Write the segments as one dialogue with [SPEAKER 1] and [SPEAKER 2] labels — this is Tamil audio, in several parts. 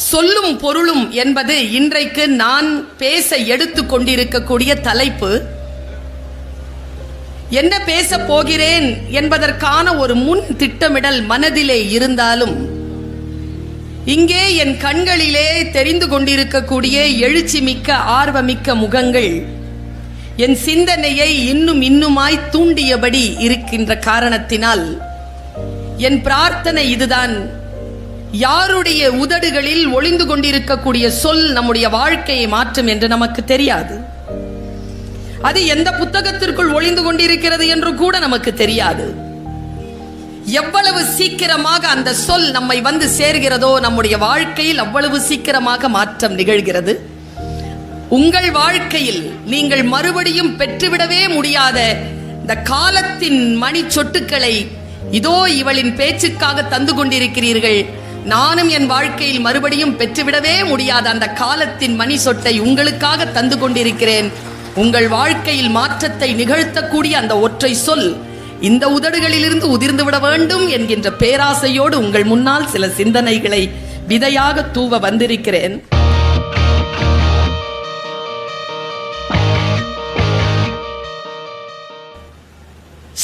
[SPEAKER 1] சொல்லும் பொருளும் என்பது இன்றைக்கு நான் பேச எடுத்துக் கொண்டிருக்கக்கூடிய தலைப்பு. என்ன பேச போகிறேன் என்பதற்கான ஒரு முன் திட்டமிடல் மனதிலே இருந்தாலும், இங்கே என் கண்களிலே தெரிந்து கொண்டிருக்கக்கூடிய எழுச்சி மிக்க ஆர்வமிக்க முகங்கள் என் சிந்தனையை இன்னுமாய் தூண்டியபடி இருக்கின்ற காரணத்தினால் என் பிரார்த்தனை இதுதான்: யாருடைய உதடுகளில் ஒளிந்து கொண்டிருக்கக்கூடிய சொல் நம்முடைய வாழ்க்கையை மாற்றும் என்று நமக்கு தெரியாது. அது எந்த புத்தகத்திற்குள் ஒளிந்து கொண்டிருக்கிறது என்று கூட நமக்கு தெரியாது. எவ்வளவு சீக்கிரமாக அந்த சொல் நம்மை வந்து சேர்கிறதோ நம்முடைய வாழ்க்கையில் அவ்வளவு சீக்கிரமாக மாற்றம் நிகழ்கிறது. உங்கள் வாழ்க்கையில் நீங்கள் மறுபடியும் பெற்றுவிடவே முடியாத இந்த காலத்தின் மணி சொட்டுக்களை இதோ இவளின் பேச்சுக்காக தந்து கொண்டிருக்கிறீர்கள். நானும் என் வாழ்க்கையில் மறுபடியும் பெற்றுவிடவே முடியாத அந்த காலத்தின் மணி சொட்டை உங்களுக்காக தந்து கொண்டிருக்கிறேன். உங்கள் வாழ்க்கையில் மாற்றத்தை நிகழ்த்தக்கூடிய அந்த ஒற்றை சொல் இந்த உதடுகளிலிருந்து உதிர்ந்து விட வேண்டும் என்கின்ற பேராசையோடு உங்கள் முன்னால் சில சிந்தனைகளை விதையாக தூவ வந்திருக்கிறேன்.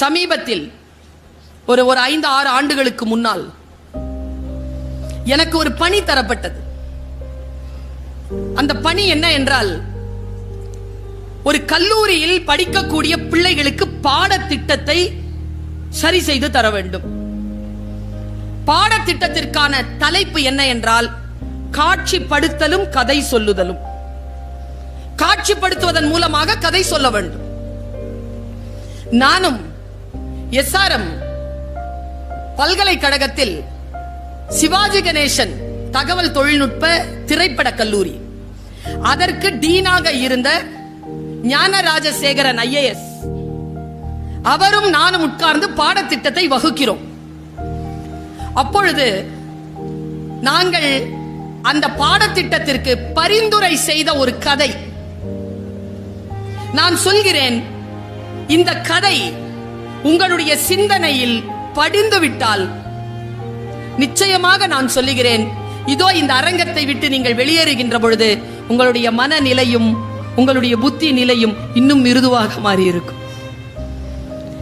[SPEAKER 1] சமீபத்தில் ஒரு 5-6 ஆண்டுகளுக்கு முன்னால் எனக்கு ஒரு பணி தரப்பட்டது. அந்த பணி என்ன என்றால், ஒரு கல்லூரியில் படிக்கக்கூடிய பிள்ளைகளுக்கு பாடத்திட்டத்தை சரி செய்து தர வேண்டும். பாடத்திட்டத்திற்கான தலைப்பு என்ன என்றால், காட்சிப்படுத்தலும் கதை சொல்லுதலும். காட்சிப்படுத்துவதன் மூலமாக கதை சொல்ல வேண்டும். நானும் SRM பல்கலைக்கழகத்தில் சிவாஜி கணேசன் தகவல் தொழில்நுட்ப திரைப்பட கல்லூரி, அதற்கு டீனாக இருந்த ஞானராஜசேகரன் IAS அவரும் நானும் உட்கார்ந்து பாடத்திட்டத்தை வகுக்கிறோம். அப்பொழுது நாங்கள் அந்த பாடத்திட்டத்திற்கு பரிந்துரை செய்த ஒரு கதை நான் சொல்கிறேன். இந்த கதை உங்களுடைய சிந்தனையில் படிந்துவிட்டால் நிச்சயமாக நான் சொல்லுகிறேன், இதோ இந்த அரங்கத்தை விட்டு நீங்கள் வெளியேறுகின்ற பொழுது உங்களுடைய மனநிலையும் உங்களுடைய புத்தி நிலையும் இன்னும் மிருதுவாக மாறி இருக்கும்,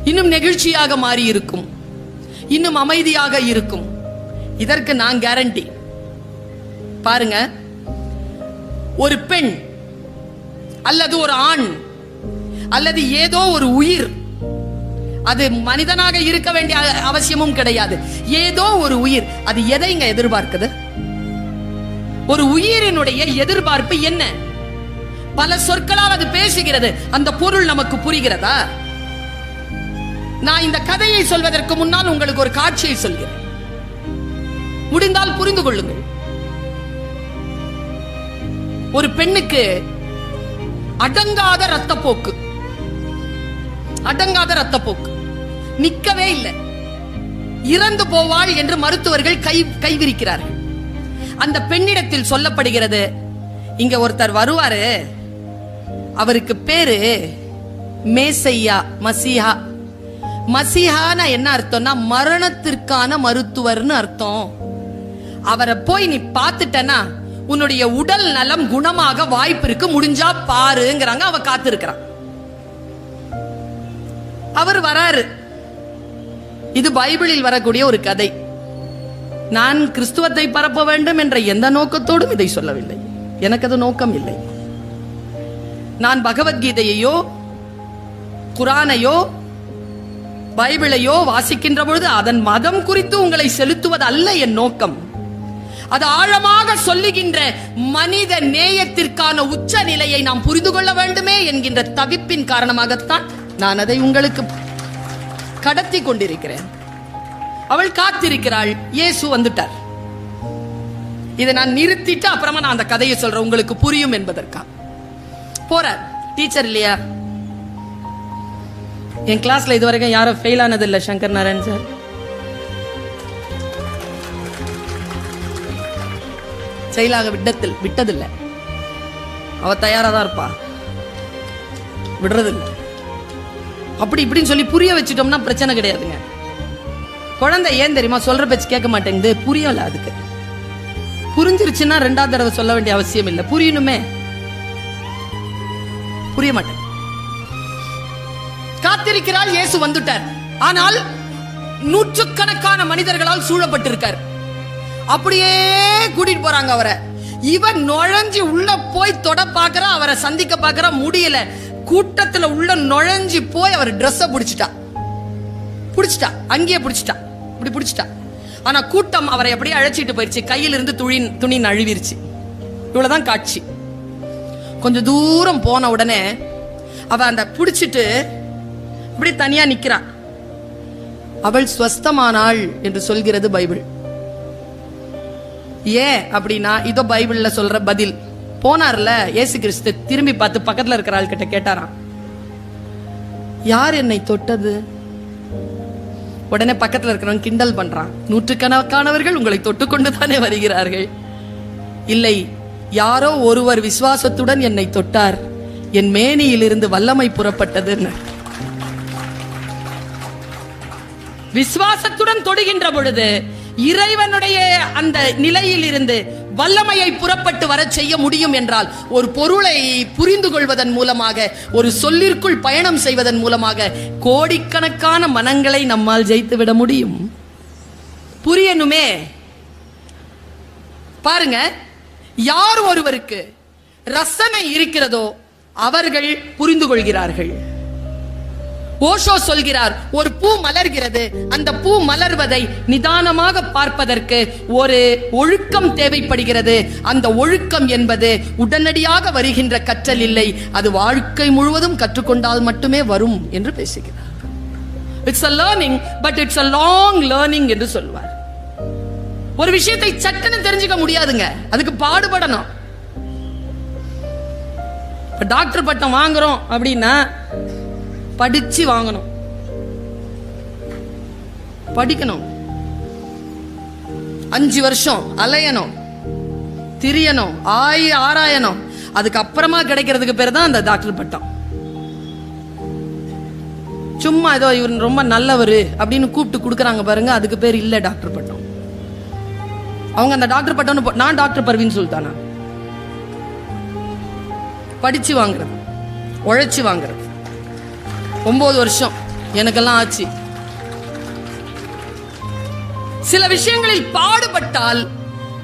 [SPEAKER 1] இன்னும் நெகிழ்ச்சியாக மாறி இருக்கும், இன்னும் அமைதியாக இருக்கும். இதற்கு நான் கேரண்டி. பாருங்க, ஒரு பெண் அல்லது ஒரு ஆண் அல்லது ஏதோ ஒரு உயிர், அது மனிதனாக இருக்க வேண்டிய அவசியமும் கிடையாது, ஏதோ ஒரு உயிர், அது எதைங்க எதிர்பார்க்குது? ஒரு உயிரினுடைய எதிர்பார்ப்பு என்ன? பல சொற்களால் அது பேசுகிறது. அந்த பொருள் நமக்கு புரிகிறதா? நான் இந்த கதையை சொல்வதற்கு முன்னால் உங்களுக்கு ஒரு காட்சியை சொல்கிறேன், முடிந்தால் புரிந்து கொள்ளுங்கள். ஒரு பெண்ணுக்கு அடங்காத இரத்தப்போக்கு, அடங்காத இரத்தப்போக்கு, நிக்கவே இல்லை, இறந்து போவாள் என்று மருத்துவர்கள் கைவிரிக்கிறார்கள். அந்த பெண்ணிடத்தில் சொல்லப்படுகிறது, இங்க ஒருத்தர் வருவாரு, அவருக்கு பேரு மேசையா, மசிஹா. மசிஹானா என்ன அர்த்தம்னா மரணத்திற்கான மருத்துவர்னு அர்த்தம். அவரை போய் நீ பார்த்துட்டனா உன்னுடைய உடல் நலம் குணமாக வாய்ப்பு இருக்கு, முடிஞ்சா பாருங்கிறாங்க. அவ காத்திருக்கிறான். அவர் வராரு. இது பைபிளில் வரக்கூடிய ஒரு கதை. நான் கிறிஸ்துவத்தை பரப்ப வேண்டும் என்ற எந்த நோக்கத்தோடும் இதை சொல்லவில்லை. எனக்கு அது நோக்கம் இல்லை. நான் பகவத்கீதையோ குரானையோ பைபிளையோ வாசிக்கின்ற பொழுது அதன் மதம் குறித்து உங்களை செலுத்துவது அல்ல என் நோக்கம். அது ஆழமாக சொல்லுகின்ற மனித நேயத்திற்கான உச்ச நிலையை நாம் புரிந்து கொள்ள வேண்டுமே என்கின்ற தவிப்பின் காரணமாகத்தான் நான் அதை உங்களுக்கு கடத்தி கொண்டிருக்கிறேன். அவள் காத்திருக்கிறாள். இயேசு வந்துட்டார். இதை நான் நிறுத்திட்டு அப்புறமா நான் அந்த கதையை சொல்றேன், உங்களுக்கு புரியும் என்பதற்காக. போறார். டீச்சர் இல்லையா? என் கிளாஸ்ல இதுவரைக்கும் யாரும் ஃபெயில் ஆனது இல்லை. சங்கர் நாராயண் சார் செயலாக விட்டதில்லை. அவ தயாரா தான் இருப்பா, விடுறதில்லை. அப்படி இப்படின்னு சொல்லி புரிய வச்சுட்டோம்னா பிரச்சனை கிடையாதுங்க. குழந்தை ஏன் தெரியுமா சொல்ற பேச்சு கேட்க மாட்டேங்குது? புரியல. அதுக்கு புரிஞ்சிருச்சுன்னா ரெண்டாவது தடவை சொல்ல வேண்டிய அவசியம் இல்லை. புரியணுமே, புரிய மாட்டேன். காத்திருக்கிறாள். இயேசு வந்துட்டார். ஆனால் நூற்றுக்கணக்கான மனிதர்களால் சூழப்பட்டிருக்கார். அப்படியே கூட்டிட்டு போறாங்க அவரை. இவன் நுழைஞ்சு உள்ள போய் தொட பாக்குறா, அவரை சந்திக்க பாக்குறா, முடியல. கூட்டத்துல உள்ள நுழைஞ்சு போய் அவர் ட்ரெஸ்ஸ பிடிச்சிட்டா, அங்கேயே பிடிச்சிட்டா. ஆனா கூட்டம் அவரை அப்படியே அழைச்சிட்டு போயிருச்சு. கையில இருந்து துணி நழுவிருச்சு. இவ்வளவுதான் காட்சி. கொஞ்சம் தூரம் போன உடனே அவ அந்த பிடிச்சிட்டு இப்படி தனியா நிக்கிறா. அவள் ஸ்வஸ்தமானாள் என்று சொல்கிறது பைபிள். ஏன் அப்படின்னா இதோ பைபிள்ல சொல்ற பதில். போனார்ல இயேசு கிறிஸ்து, திரும்பி பார்த்து பக்கத்துல இருக்கிற ஆள் கிட்ட கேட்டாராம், யார் என்னை தொட்டது? உடனே பக்கத்துல இருக்கிறவன் கிண்டல் பண்றான், நூற்றுக்கணக்கானவர்கள் உங்களை தொட்டுக்கொண்டு தானே வருகிறார்கள். இல்லை, யாரோ ஒருவர் விசுவாசத்துடன் என்னை தொட்டார், என் மேனியில் இருந்து வல்லமை புறப்பட்டதுன்னு. விசுவாசத்துடன் தொடுகின்ற பொழுது இறைவனுடைய அந்த நிலையில் இருந்து வல்லமையை புறப்பட்டு வர செய்ய முடியும் என்றால், ஒரு பொருளை புரிந்து கொள்வதன் மூலமாக, ஒரு சொல்லிற்குள் பயணம் செய்வதன் மூலமாக கோடிக்கணக்கான மனங்களை நம்மால் ஜெயித்து விட முடியும். புரியணுமே. பாருங்க, யார் ஒருவருக்கு ரசனை இருக்கிறதோ அவர்கள் புரிந்து கொள்கிறார்கள். ஓஷோ சொல்கிறார், ஒரு பூ மலர்கிறது, அந்த பூ மலர்வதை நிதானமாக பார்ப்பதற்கு ஒரு ஒழுக்கம் தேவைப்படுகிறது. அந்த ஒழுக்கம் என்பது உடனடியாக வருகின்ற கற்றல் இல்லை, அது வாழ்க்கை முழுவதும் கற்றுக்கொண்டால் மட்டுமே வரும் என்று பேசுகிறார். It's a learning, but it's a long learning என்று சொல்வார். ஒரு விஷயத்தை சட்டுன்னு தெரிஞ்சுக்க முடியாதுங்க, அதுக்கு பாடுபடணும். டாக்டர் பட்டம் வாங்குறோம் அப்படின்னா படிச்சு வாங்கணும், படிக்கணும், 5 வருஷம் அலையணும், திரியணும், ஆராயணும். அதுக்கப்புறமா கிடைக்கிறதுக்கு பேர் தான் அந்த டாக்டர் பட்டம். சும்மா ஏதோ இவர் ரொம்ப நல்லவர் அப்படின்னு கூப்பிட்டு கொடுக்குறாங்க பாருங்க, அதுக்கு பேர் இல்ல டாக்டர் பட்டம். அவங்க அந்த டாக்டர் பட்டம், நான் டாக்டர் பர்வீன் சுல்தானா, படிச்சு வாங்குறது, உழைச்சு வாங்குறது. 9 வருஷம் எனக்கெல்லாம் ஆச்சு. சில விஷயங்களில் பாடுபட்டால்,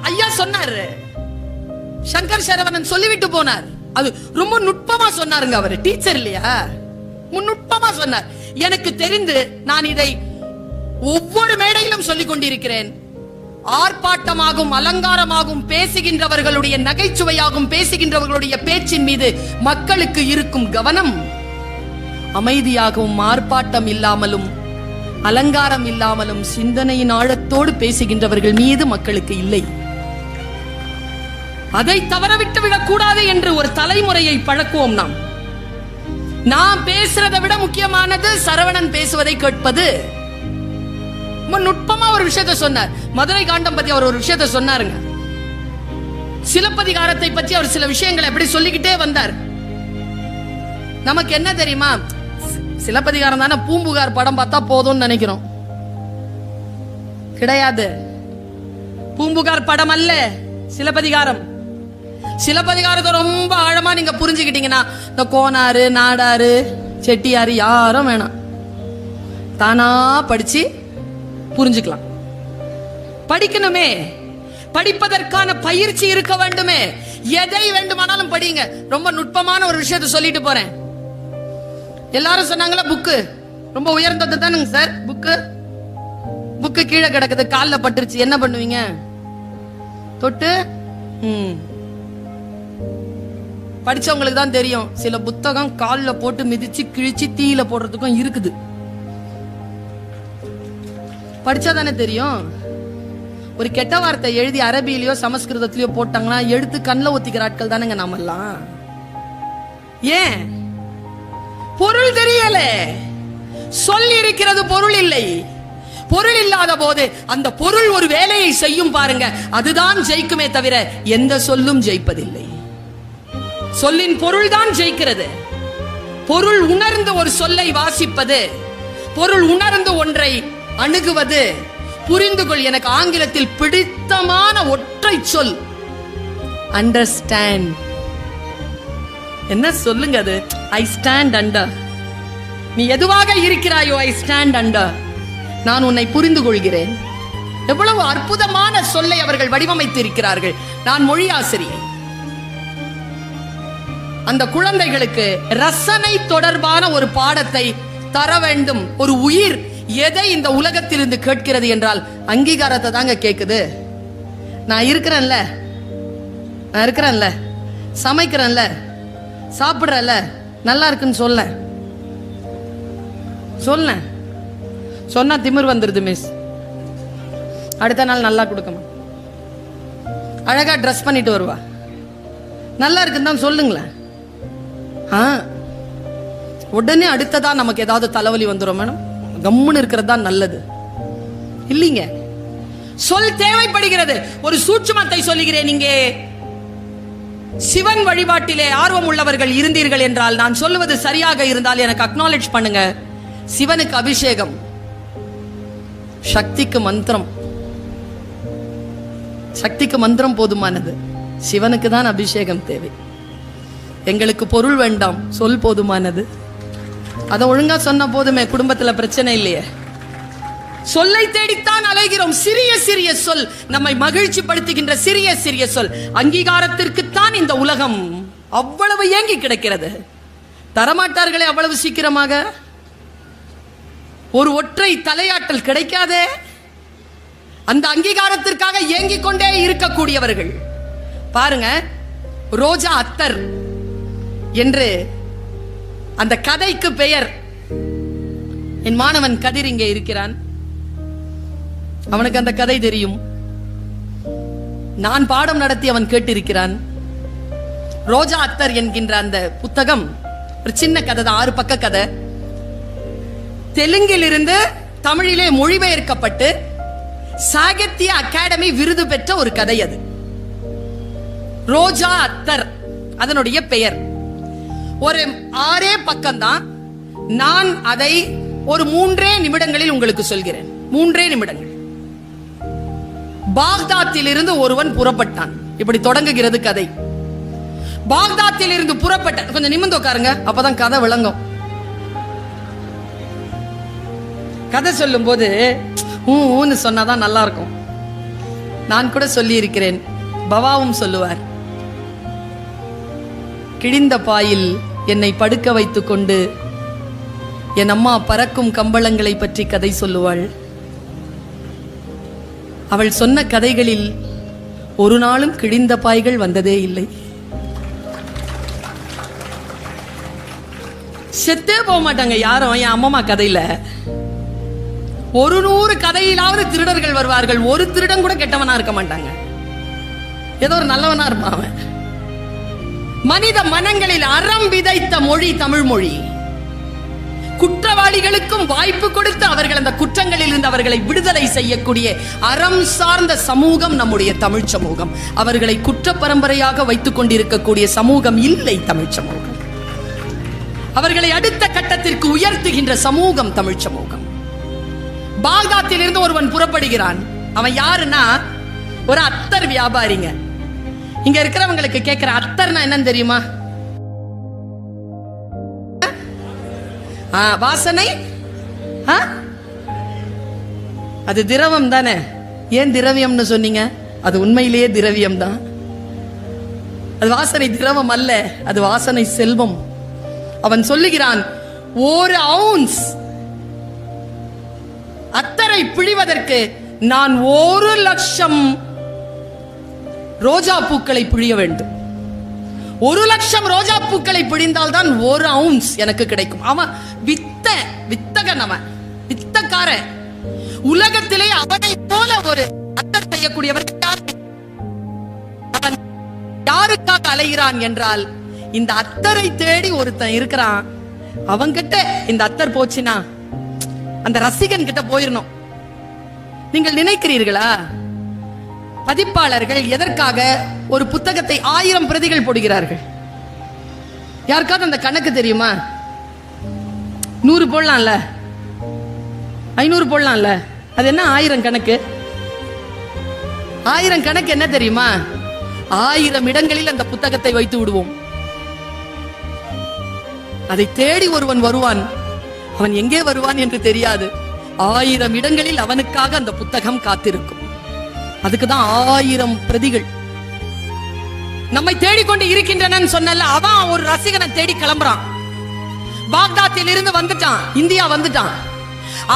[SPEAKER 1] ஐயா சொன்னாரு, சங்கர் சரவணன் சொல்லிவிட்டு போனார். அது ரொம்ப நுட்பமா சொன்னாருங்க. அவரு டீச்சர் இல்லையா, நுட்பமா சொன்னார். எனக்கு தெரிந்து நான் இதை ஒவ்வொரு மேடையிலும் சொல்லிக் கொண்டிருக்கிறேன். ஆர்ப்பாட்டமாகும் அலங்காரமாகும் பேசுகின்றவர்களுடைய, நகைச்சுவையாகும் பேசுகின்றவர்களுடைய பேச்சின் மீது மக்களுக்கு இருக்கும் கவனம் அமைதியாகவும் ஆர்ப்பாட்டம் இல்லாமலும் அலங்காரம் இல்லாமலும் சிந்தனையின் ஆழத்தோடு பேசுகின்றவர்கள் மீது மக்களுக்கு இல்லை. அதை தவறவிட்டு விடக்கூடாது என்று ஒரு தலைமுறையை பழக்குவோம். நாம் பேசுறதை விட முக்கியமானது சரவணன் பேசுவதை கேட்பது. நுட்பமா ஒரு விஷயத்தை சொன்னார். மதுரை காண்டம் பத்தி அவர் ஒரு விஷயத்தை சொன்னாருங்க. சிலப்பதிகாரத்தை பற்றி அவர் சில விஷயங்களை எப்படி சொல்லிக்கிட்டே வந்தார். நமக்கு என்ன தெரியுமா, சிலப்பதிகாரம் தானே, பூம்புகார் படம் பார்த்தா போதும்னு நினைக்கிறோம். கிடையாது. பூம்புகார் படம் அல்ல சிலப்பதிகாரம். சிலப்பதிகாரத்தை ரொம்ப ஆழமா நீங்க புரிஞ்சுக்கிட்டீங்கன்னா, இந்த கோனாரு, நாடாரு, செட்டியாரு யாரும் வேணாம், தானா படிச்சு புரிஞ்சுக்கலாம். படிக்கணுமே, படிப்பதற்கான பயிற்சி இருக்க வேண்டுமே. எதை வேண்டுமானாலும் படிங்க. ரொம்ப நுட்பமான ஒரு விஷயத்தை சொல்லிட்டு போறேன். எல்லாரும் சொன்னாங்களா, புக்கு ரொம்ப உயர்ந்தது தானுங்க சார், புக்கு கீழே கிடக்குது, காலில் பட்டுருச்சு, என்ன பண்ணுவீங்க? தொட்டு படிச்சவங்களுக்கு தான் தெரியும். சில புத்தகம் காலில் போட்டு மிதிச்சு கிழிச்சு தீயில போடுறதுக்கும் இருக்குது. படிச்சாதானே தெரியும். ஒரு கெட்ட வார்த்தை எழுதி அரபியிலயோ சமஸ்கிருதத்திலயோ போட்டாங்கன்னா எடுத்து கண்ணில் ஒத்திக்கிற ஆட்கள் தானேங்க நாமெல்லாம். ஏன்? பொருள் தெரியல, சொல் இருக்கிறது, பொருள் இல்லை. பொருள் இல்லாத போது அந்த பொருள் ஒரு வேலையை செய்யும் பாருங்க, அதுதான் ஜெயிக்குமே தவிர எந்த சொல்லும் ஜெயிப்பதில்லை. சொல்லின் பொருள் தான் ஜெயிக்கிறது. பொருள் உணர்ந்து ஒரு சொல்லை வாசிப்பது, பொருள் உணர்ந்து ஒன்றை அணுகுவது. புரிந்து கொள். எனக்கு ஆங்கிலத்தில் பிடித்தமான ஒற்றை சொல் அண்டர்ஸ்டாண்ட். என்ன சொல்லுங்க அது? I stand under. நீ எதுவாக இருக்கிறாயோ ஐ ஸ்டாண்ட் அண்டர். நான் உன்னை புரிந்து கொள்கிறேன். எவ்வளவு அற்புதமான சொல்லை அவர்கள் வடிவமைத்து இருக்கிறார்கள். நான் மொழியாசிரியை. அந்த குழந்தைகளுக்கு ரசனை தொடர்பான ஒரு பாடத்தை தர வேண்டும். ஒரு உயிர் எதை இந்த உலகத்திலிருந்து கேட்கிறது என்றால் அங்கீகாரத்தை தாங்க கேட்குது. நான் இருக்கிறேன்ல, சமைக்கிறேன்ல, சாப்பிட்றல, நல்லா இருக்குன்னு சொன்னா திமிர் வந்துருது மிஸ். அடுத்த நாள் நல்லா கொடுக்கணும், அழகா ட்ரெஸ் பண்ணிட்டு வருவா. நல்லா இருக்குன்னு தான் சொல்லுங்களேன். உடனே அடுத்ததா நமக்கு ஏதாவது தலைவலி வந்துடும் மேடம். கம்முன்னு இருக்கிறது தான் நல்லது இல்லைங்க. சொல் தேவைப்படுகிறது. ஒரு சூட்சுமத்தை சொல்லுகிறேன். இங்கே சிவன் வழிபாட்டிலே ஆர்வம் உள்ளவர்கள் இருந்தீர்கள் என்றால், நான் சொல்லுவது சரியாக இருந்தால் எனக்கு அக்னாலேஜ் பண்ணுங்க. சிவனுக்கு அபிஷேகம், சக்திக்கு மந்திரம். சக்திக்கு மந்திரம் போதுமானது, சிவனுக்கு தான் அபிஷேகம் தேவை. எங்களுக்கு பொருள் வேண்டாம், சொல் போதுமானது. அதை ஒழுங்கா சொன்ன போதுமே, குடும்பத்துல பிரச்சனை இல்லையே. சொல்லை தேடித்தான் அலைகிறோம். சிறிய சிறிய சொல், நம்மை மகிழ்ச்சி படுத்துகின்ற சிறிய சிறிய சொல். அங்கீகாரத்திற்குத்தான் இந்த உலகம் அவ்வளவு ஏங்கி கிடக்கிறது. தரமாட்டார்களே அவ்வளவு சீக்கிரமாக. ஒரு ஒற்றை தலையாட்டல் கிடைக்காதே. அந்த அங்கீகாரத்திற்காக ஏங்கிக் கொண்டே இருக்கக்கூடியவர்கள் பாருங்க. ரோஜா அத்தர் என்று அந்த கதைக்கு பெயர். என் மாணவன் கதிர் இங்கே இருக்கிறான். அவனுக்கு அந்த கதை தெரியும். நான் பாடம் நடத்தி அவன் கேட்டிருக்கிறான். ரோஜா அத்தர் என்கின்ற அந்த புத்தகம் ஒரு சின்ன கதை தான், 6 பக்க கதை. தெலுங்கில் இருந்து தமிழிலே மொழிபெயர்க்கப்பட்டு சாகித்ய அகாடமி விருது பெற்ற ஒரு கதை அது. ரோஜா அத்தர் அதனுடைய பெயர். ஒரு 6 பக்கம்தான். நான் அதை ஒரு 3 நிமிடங்களில் உங்களுக்கு சொல்கிறேன். 3 நிமிடங்கள். பாக்தாத்தில் இருந்து ஒருவன் புறப்பட்டான். இப்படி தொடங்குகிறது கதை. பாக்தாத்தில் இருந்து புறப்பட்ட, கொஞ்சம் நிமிர்ந்து உட்காருங்க, அப்பதான் கதை விளங்கும். கதை சொல்லும் போது ஊன்னு சொன்னாதான் நல்லா இருக்கும். நான் கூட சொல்லி இருக்கிறேன், பவாவும் சொல்லுவார். கிழிந்த பாயில் என்னை படுக்க வைத்துக் கொண்டு என் அம்மா பறக்கும் கம்பளங்களை பற்றி கதை சொல்லுவாள். அவள் சொன்ன கதைகளில் ஒரு நாளும் கிழிந்த பாய்கள் வந்ததே இல்லை. செத்தே போக மாட்டாங்க யாரும். என் அம்மா கதையில 100 கதையிலாவது திருடர்கள் வருவார்கள். ஒரு திருடன் கூட கெட்டவனா இருக்க மாட்டாங்க, ஏதோ ஒரு நல்லவனா இருப்பான் அவன். மனித மனங்களில் அறம் விதைத்த மொழி தமிழ் மொழி. குற்றவாளிகளுக்கும் வாய்ப்பு கொடுத்து அவர்கள் அந்த குற்றங்களில் இருந்து அவர்களை விடுதலை செய்யக்கூடிய அறம் சார்ந்த சமூகம் நம்முடைய தமிழ் சமூகம். அவர்களை குற்ற பரம்பரையாக வைத்துக் கொண்டிருக்கக்கூடிய சமூகம் இல்லை தமிழ் சமூகம். அவர்களை அடுத்த கட்டத்திற்கு உயர்த்துகின்ற சமூகம் தமிழ் சமூகம். பாக்தாத்தில் இருந்து ஒருவன் புறப்படுகிறான். அவன் யாருன்னா ஒரு அத்தர் வியாபாரிங்க. இங்க இருக்கிறவங்களுக்கு கேட்கிற, அத்தர்னா என்னன்னு தெரியுமா? வாசனை. அது திரவம் தானே. ஏன் திரவியம்னு சொன்னீங்க? அது உண்மையிலேயே திரவியம் தான். அது வாசனை திரவம் அல்ல, அது வாசனை செல்வம். அவன் சொல்லுகிறான், 1 அவுன்ஸ் அத்தரை பிழிவதற்கு நான் 1,00,000 ரோஜா பூக்களை பிழிய வேண்டும். 1,00,000 ரோஜா பூக்களை பிழிந்தால் தான் 1 அவுன்ஸ் எனக்கு கிடைக்கும். அவன் வித்தகன், அவன் வித்தக்காரன். உலகத்திலே அவனை போல ஒரு அத்தர் செய்யக்கூடியவர் யாருக்காக அலைகிறான் என்றால், இந்த அத்தரை தேடி ஒருத்தன் இருக்கிறான். அவன்கிட்ட இந்த அத்தர் போச்சுன்னா அந்த ரசிகன் கிட்ட போயிடணும். நீங்கள் நினைக்கிறீர்களா? பதிப்பாளர்கள் எதற்காக ஒரு புத்தகத்தை 1000 பிரதிகள் போடுகிறார்கள்? யாருக்காவது அந்த கணக்கு தெரியுமா? 100 போடலாம்ல, 500 போடலாம்ல. அது என்ன 1000 கணக்கு? 1000 கணக்கு என்ன தெரியுமா? 1000 இடங்களில் அந்த புத்தகத்தை வைத்து விடுவோம். அதை தேடி ஒருவன் வருவான். அவன் எங்கே வருவான் என்று தெரியாது. 1000 இடங்களில் அவனுக்காக அந்த புத்தகம் காத்திருக்கும். அதுக்குதான் 1000 பிரதிகள் நம்மை தேடிக்கொண்டு இருக்கின்றன சொன்னல. அவன் ஒரு ரசிகனை தேடி கிளம்புறான். பாக்தாத்தில் இருந்து வந்துட்டான், இந்தியா வந்துட்டான்.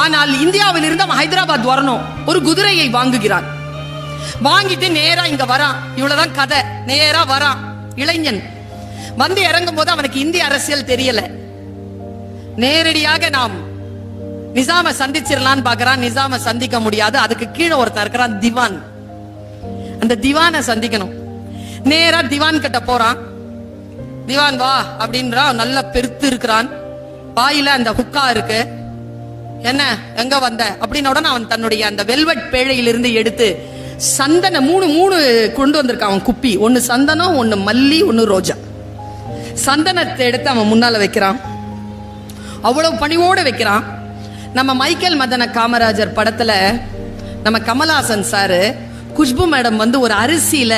[SPEAKER 1] ஆனால் இந்தியாவில் இருந்து அவன் ஹைதராபாத் வரணும். ஒரு குதிரையை வாங்குகிறான். வாங்கிட்டு நேரா இங்க வரான். இவ்வளவுதான் கதை. நேரா வரான். இளைஞன் வந்து இறங்கும் போது அவனுக்கு இந்திய அரசியல் தெரியல. நேரடியாக நாம் நிசாம சந்திச்சிடலான்னு பாக்குறான். நிசாம சந்திக்க முடியாது. அதுக்கு கீழே ஒருத்தர் இருக்கிறான், திவான். அந்த திவானை சந்திக்கணும். நேரா திவான் கிட்ட போறான். திவான் வா அப்படின்றான். நல்ல பெருத்து இருக்கிறான். வாயில அந்த ஹுக்கா இருக்கு. என்ன எங்க வந்த அப்படின்னு உடனே அவன் தன்னுடைய அந்த வெல்வெட் பேழையிலிருந்து எடுத்து சந்தன மூணு கொண்டு வந்திருக்கான். அவன் குப்பி, ஒன்னு சந்தனம், ஒன்னு மல்லி, ஒன்னு ரோஜா. சந்தனத்தை எடுத்து அவன் முன்னால வைக்கிறான். அவ்வளவு பணிவோடு வைக்கிறான். நம்ம மைக்கேல் மதன காமராஜர் படத்துல நம்ம கமல்ஹாசன் சாரு குஷ்பு மேடம் வந்து ஒரு அரிசியில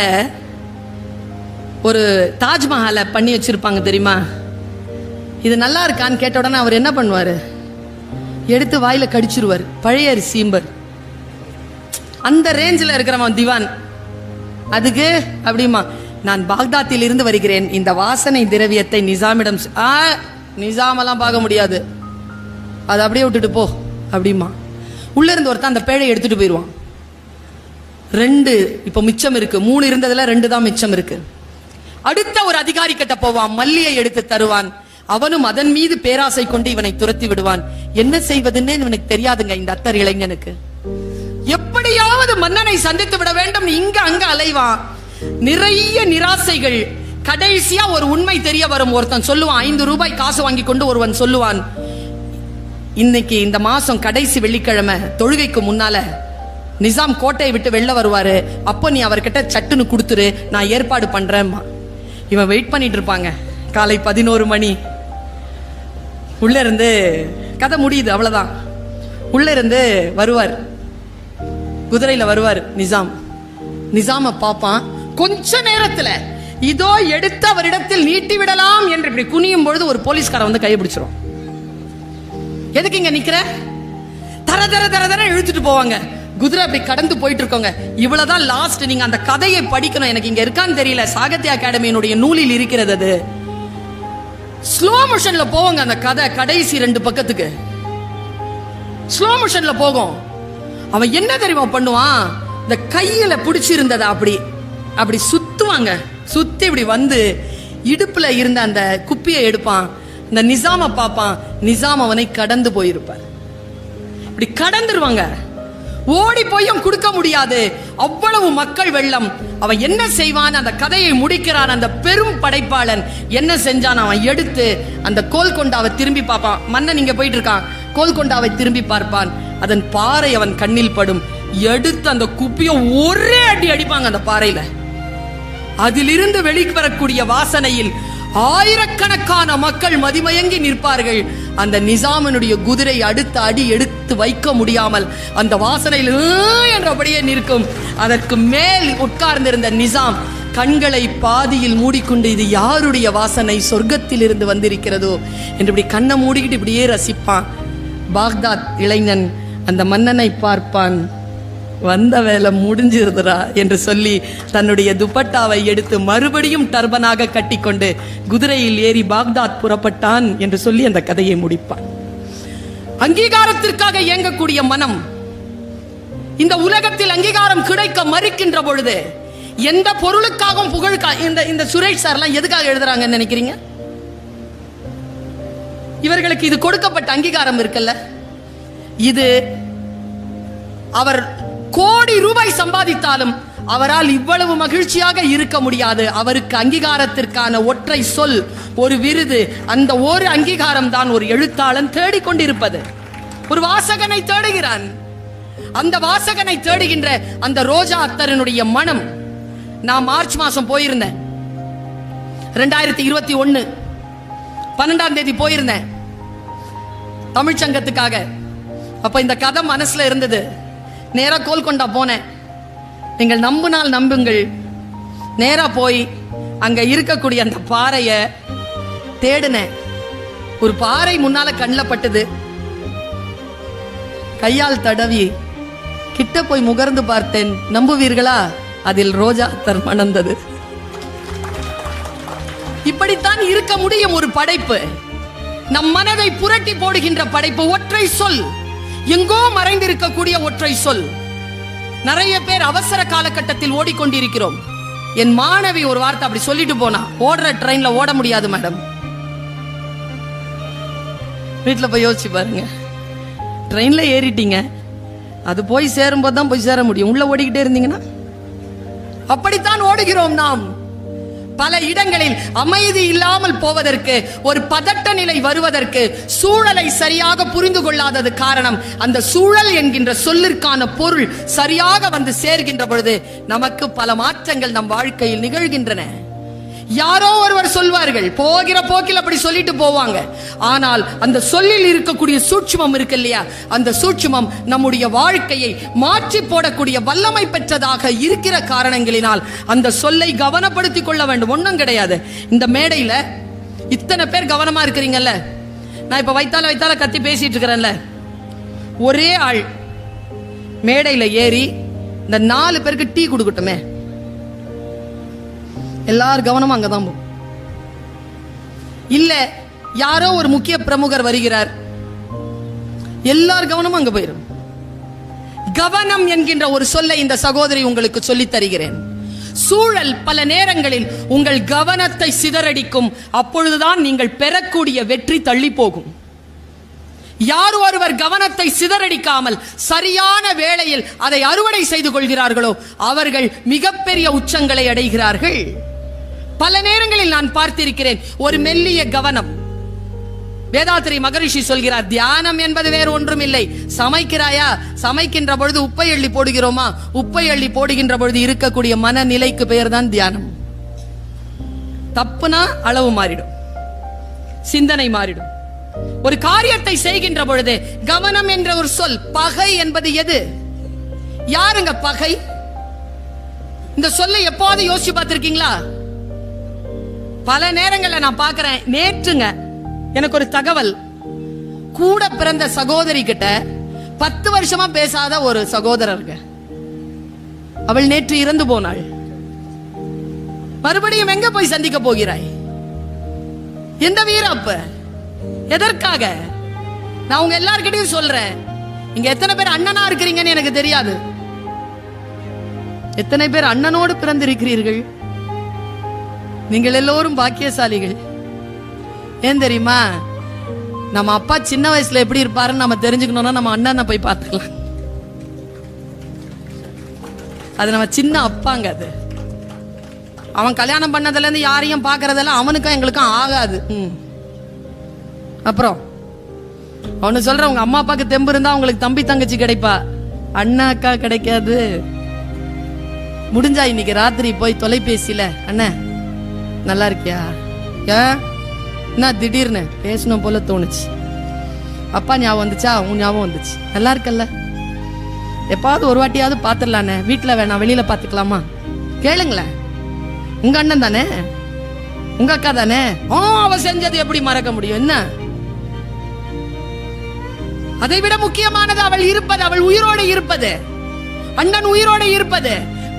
[SPEAKER 1] ஒரு தாஜ்மஹாலை பண்ணி வச்சிருப்பாங்க தெரியுமா? இது நல்லா இருக்கான்னு கேட்ட உடனே அவர் என்ன பண்ணுவாரு? எடுத்து வாயில கடிச்சிருவார். பழைய அரிசிம்பர். அந்த ரேஞ்சில் இருக்கிறவன் திவான். அதுக்கு அப்படிமா, நான் பாக்தாத்தில் இருந்து வருகிறேன். இந்த வாசனை திரவியத்தை நிசாமிடம் நிசாமெல்லாம் பார்க்க முடியாது, அதை அப்படியே விட்டுட்டு போ அப்படிமா. உள்ள இருந்து ஒருத்தன் அந்த பேழை எடுத்துட்டு போயிடுவான். 2 இப்ப மிச்சம் இருக்கு. 3 இருந்ததுல 2 தான் மிச்சம் இருக்கு. அடுத்த ஒரு அதிகாரி கிட்ட போவான். மல்லியை எடுத்து தருவான். அவனும் அதன் மீது பேராசை கொண்டு இவனை துரத்தி விடுவான். என்ன செய்வதுன்னு இவனுக்கு தெரியாதுங்க. இந்த அத்தர் இளைஞனுக்கு எப்படியாவது மன்னனை சந்தித்து விட வேண்டும். இங்க அங்க அலைவான். நிறைய நிராசைகள். கடைசியா ஒரு உண்மை தெரிய வரும். ஒருத்தன் சொல்லுவான், 5 ரூபாய் காசு வாங்கி கொண்டு ஒருவன் சொல்லுவான், இன்னைக்கு இந்த மாசம் கடைசி வெள்ளிக்கிழமை தொழுகைக்கு முன்னால நிசாம் கோட்டையை விட்டு வெளில வருவாரு. அப்போ நீ அவர்கிட்ட சட்டுன்னு கொடுத்துரு, நான் ஏற்பாடு பண்றேன். இவன் வெயிட் பண்ணிட்டு இருப்பாங்க. காலை 11 மணி. உள்ள இருந்து கதை முடியுது, அவ்வளவுதான். உள்ள இருந்து வருவார், குதிரையில வருவார் நிசாம். நிசாம பாப்பான். கொஞ்ச நேரத்துல இதோ எடுத்து அவரிடத்தில் நீட்டி விடலாம் என்று இப்படி குனியும் பொழுது ஒரு போலீஸ்காரன் வந்து கையை பிடிச்சிரும். எதுக்கு இங்க நிக்கிற? தர தர தர தர இழுத்துட்டு போவாங்க. குதிரை அப்படி கடந்து போயிட்டு இருக்கோங்க. இவ்வளவுதான் லாஸ்ட். நீங்க அந்த கதையை படிக்கணும். எனக்கு இங்க இருக்கான்னு தெரியல. சாகித்ய அகாடமியினுடைய நூலில் இருக்கிறது. அது ஸ்லோ மோஷன்ல போவாங்க. அந்த கதை கடைசி 2 பக்கத்துக்கு ஸ்லோ மோஷன்ல போகும். அவன் என்ன தெரியுமா பண்ணுவான்? இந்த கையில பிடிச்சிருந்ததை அப்படி சுத்துவாங்க. சுத்தி இப்படி வந்து இடுப்புல இருந்த அந்த குப்பியை எடுப்பான். இந்த நிசாம பாப்பான். நிசாம் அவனை கடந்து போயிருப்பார். இப்படி கடந்துருவாங்க. ஓடி போயும் கொடுக்க முடியாது. அவ்வளவு மக்கள் வெள்ளம். அவன் என்ன செய்வான்? அந்த கதையை முடிக்கிறான். அந்த பெரும் படைப்பாளன் என்ன செஞ்சான்? அவன் எடுத்து அந்த கோல்கொண்டாவை திரும்பி பார்ப்பான். மன்னன் இங்க போயிட்டு இருக்கான். கோல்கொண்டாவை திரும்பி பார்ப்பான். அதன் பாறை அவன் கண்ணில் படும். எடுத்து அந்த குப்பியை ஒரே அடி அடிப்பாங்க அந்த பாறையில. அதிலிருந்து வெளிவரக்கூடிய வாசனையில் ஆயிரக்கணக்கான மக்கள் மதிமயங்கி நிற்பார்கள். அந்த நிசாமனுடைய குதிரை அடுத்த அடி எடுத்து வைக்க முடியாமல் அந்த வாசனையில் என்றபடியே நிற்கும். அதற்கு மேல் உட்கார்ந்திருந்த நிசாம் கண்களை பாதியில் மூடிக்கொண்டு, இது யாருடைய வாசனை? சொர்க்கத்தில் இருந்து வந்திருக்கிறதோ என்று இப்படி கண்ணை மூடிக்கிட்டு இப்படியே ரசிப்பான். பாக்தாத் இளைஞன் அந்த மன்னனை பார்ப்பான். வந்த வேலை முடிஞ்சிருதுரா என்று சொல்லி தன்னுடைய துப்பட்டாவை எடுத்து மறுபடியும் டர்பனாக கட்டிக்கொண்டு குதிரையில் ஏறி பாக்தாத் புறப்பட்டான் என்று சொல்லி அந்த கதையை முடிப்பான். அங்கீகாரத்திற்காக இயங்கக்கூடிய மனம் இந்த உலகத்தில் அங்கீகாரம் கிடைக்க மறுக்கின்ற பொழுது எந்த பொருளுக்காகவும் புகழ் இந்த சுரேஷ் சார்லாம் எதுக்காக எழுதுறாங்கன்னு நினைக்கிறீங்க? இவர்களுக்கு இது கொடுக்கப்பட்ட அங்கீகாரம் இருக்குல்ல, இது அவர் கோடி ரூபாய் சம்பாதித்தாலும் அவரால் இவ்வளவு மகிழ்ச்சியாக இருக்க முடியாது. அவருக்கு அங்கீகாரத்திற்கான ஒற்றை சொல் ஒரு விருது. அந்த ஒரு அங்கீகாரம் தான் ஒரு எழுத்தாளன் தேடிக்கொண்டிருப்பது. ஒரு வாசகனை தேடுகிறான். அந்த வாசகனை தேடுகின்ற அந்த ரோஜா அத்தரனுடைய மனம். நான் மார்ச் மாசம் போயிருந்தேன், 2021 12ஆம் தேதி போயிருந்தேன் தமிழ்ச்சங்கத்துக்காக. அப்ப இந்த கதை மனசுல இருந்தது. நேரா கோல்கொண்டா போனேன். நீங்கள் நம்பினால் நம்புங்கள், நேரா போய் அங்க இருக்கக்கூடிய அந்த பாறைய தேடினேன். ஒரு பாறை முன்னால கண்ணில் பட்டது. கையால் தடவி கிட்ட போய் முகர்ந்து பார்த்தேன். நம்புவீர்களா? அதில் ரோஜா அத்தர் மணந்தது. இப்படித்தான் இருக்க முடியும் ஒரு படைப்பு. நம் மனதை புரட்டி போடுகின்ற படைப்பு. ஒற்றை சொல், எங்கோ மறைந்திருக்கக்கூடிய ஒற்றை சொல். நிறைய பேர் அவசர காலகட்டத்தில் ஓடிக்கொண்டிருக்கிறோம். என் மாணவி ஒரு வார்த்தை அப்படி சொல்லிட்டு போனா, ஓடுற ட்ரெயின்ல ஓட முடியாது மேடம். வீட்டுல போய் யோசிச்சு பாருங்க. ட்ரெயின்ல ஏறிட்டீங்க, அது போய் சேரும்போது தான் போய் சேர முடியும். உள்ள ஓடிக்கிட்டே இருந்தீங்கன்னா அப்படித்தான் ஓடுகிறோம் நாம். பல இடங்களில் அமைதி இல்லாமல் போவதற்கு, ஒரு பதட்ட நிலை வருவதற்கு சூழலை சரியாக புரிந்து கொள்ளாதது காரணம். அந்த சூழல் என்கின்ற சொல்லிற்கான பொருள் சரியாக வந்து சேர்கின்ற பொழுது நமக்கு பல மாற்றங்கள் நம் வாழ்க்கையில் நிகழ்கின்றன. யாரோ ஒருவர் சொல்வார்கள், போகிற போக்கில் அப்படி சொல்லிட்டு போவாங்க. ஆனால் அந்த சொல்லில் இருக்கக்கூடிய சூட்சுமம் இருக்கு இல்லையா, அந்த சூட்சுமம் நம்முடைய வாழ்க்கையை மாற்றி போடக்கூடிய வல்லமை பெற்றதாக இருக்கிற காரணங்களினால் அந்த சொல்லை கவனப்படுத்திக் கொள்ள வேண்டும். ஒன்றும் கிடையாது. இந்த மேடையில இத்தனை பேர் கவனமா இருக்கிறீங்கல்ல, நான் இப்ப வைத்தால கத்தி பேசிட்டு இருக்கிறேன்ல, ஒரே ஆள் மேடையில ஏறி இந்த 4 பேருக்கு டீ கொடுக்கட்டுமே, எல்லாரும் கவனமா அங்கதான் போகும். இல்ல யாரோ ஒரு முக்கிய பிரமுகர் வருகிறார், எல்லார் கவனமும் அங்க போயிடும். கவனம் என்கின்ற ஒரு சொல்லை இந்த சகோதரி உங்களுக்கு சொல்லித் தருகிறேன். சூழல் பல நேரங்களில் உங்கள் கவனத்தை சிதறடிக்கும். அப்பொழுதுதான் நீங்கள் பெறக்கூடிய வெற்றி தள்ளி போகும். யார் ஒருவர் கவனத்தை சிதறடிக்காமல் சரியான வேளையில் அதை அறுவடை செய்து கொள்கிறார்களோ அவர்கள் மிகப்பெரிய உச்சங்களை அடைகிறார்கள். பல நேரங்களில் நான் பார்த்திருக்கிறேன். ஒரு மெல்லிய கவனம். வேதாத்திரி மகரிஷி சொல்கிறார், தியானம் என்பது வேறு ஒன்றும் இல்லை. சமைக்கிறாயா, சமைக்கின்ற பொழுது உப்பை எள்ளி போடுகிறோமா, உப்பை எள்ளி போடுகின்ற பொழுது இருக்கக்கூடிய மனநிலைக்கு பெயர் தான் தியானம். தப்புனா அளவு மாறிடும், சிந்தனை மாறிடும். ஒரு காரியத்தை செய்கின்ற பொழுது கவனம் என்ற ஒரு சொல். பகை என்பது எது? யாருங்க பகை? இந்த சொல்லை எப்போது யோசிச்சு பார்த்திருக்கீங்களா? பல நேரங்களில் நான் பார்க்கிறேன். நேற்றுங்க எனக்கு ஒரு தகவல். கூட பிறந்த சகோதரி கிட்ட 10 வருஷமா பேசாத ஒரு சகோதரருங்க, அவள் நேற்று இறந்து போனாள். மறுபடியும் எங்க போய் சந்திக்க போகிறாய்? எந்த வீரப்ப? எதற்காக? நான் உங்க எல்லார்கிட்டையும் சொல்றேன், இங்க எத்தனை பேர் அண்ணனா இருக்கிறீங்கன்னு எனக்கு தெரியாது. எத்தனை பேர் அண்ணனோடு பிறந்திருக்கிறீர்கள்? நீங்கள் எல்லோரும் பாக்கியசாலிகள். ஏன் தெரியுமா? நம்ம அப்பா சின்ன வயசுல எப்படி இருப்பாருன்னு நம்ம தெரிஞ்சுக்கணும்னா நம்ம அண்ணனை போய் பார்த்துக்கலாம். அது நம்ம சின்ன அப்பாங்க. அது அவன் கல்யாணம் பண்ணதுல இருந்து யாரையும் பார்க்கறதெல்லாம் அவனுக்கும் எங்களுக்கும் ஆகாது. அப்புறம் அவனு சொல்ற, உங்க அம்மா அப்பாவுக்கு தெம்பு இருந்தா உங்களுக்கு தம்பி தங்கச்சி கிடைப்பா, அண்ணா அக்கா கிடைக்காது. முடிஞ்சா இன்னைக்கு ராத்திரி போய் தொலைபேசியில, அண்ணன் நல்லா இருக்கியா, என்ன திடீர்னு பேசணும் போல தோணுச்சு, அப்பா ஞாபகம் வந்துச்சா, உன் ஞாபகம் வந்துச்சு, நல்லா இருக்கல்ல, எப்பாவது ஒரு வாட்டியாவது பாத்துடலானே, வீட்டுல வேணாம் வெளியில பாத்துக்கலாமா, கேளுங்களேன். உங்க அண்ணன் தானே, உங்க அக்கா தானே, அவ செஞ்சது எப்படி மறக்க முடியும்? என்ன அதை விட முக்கியமானது அவள் இருப்பது, அவள் உயிரோடு இருப்பது, அண்ணன் உயிரோடு இருப்பது.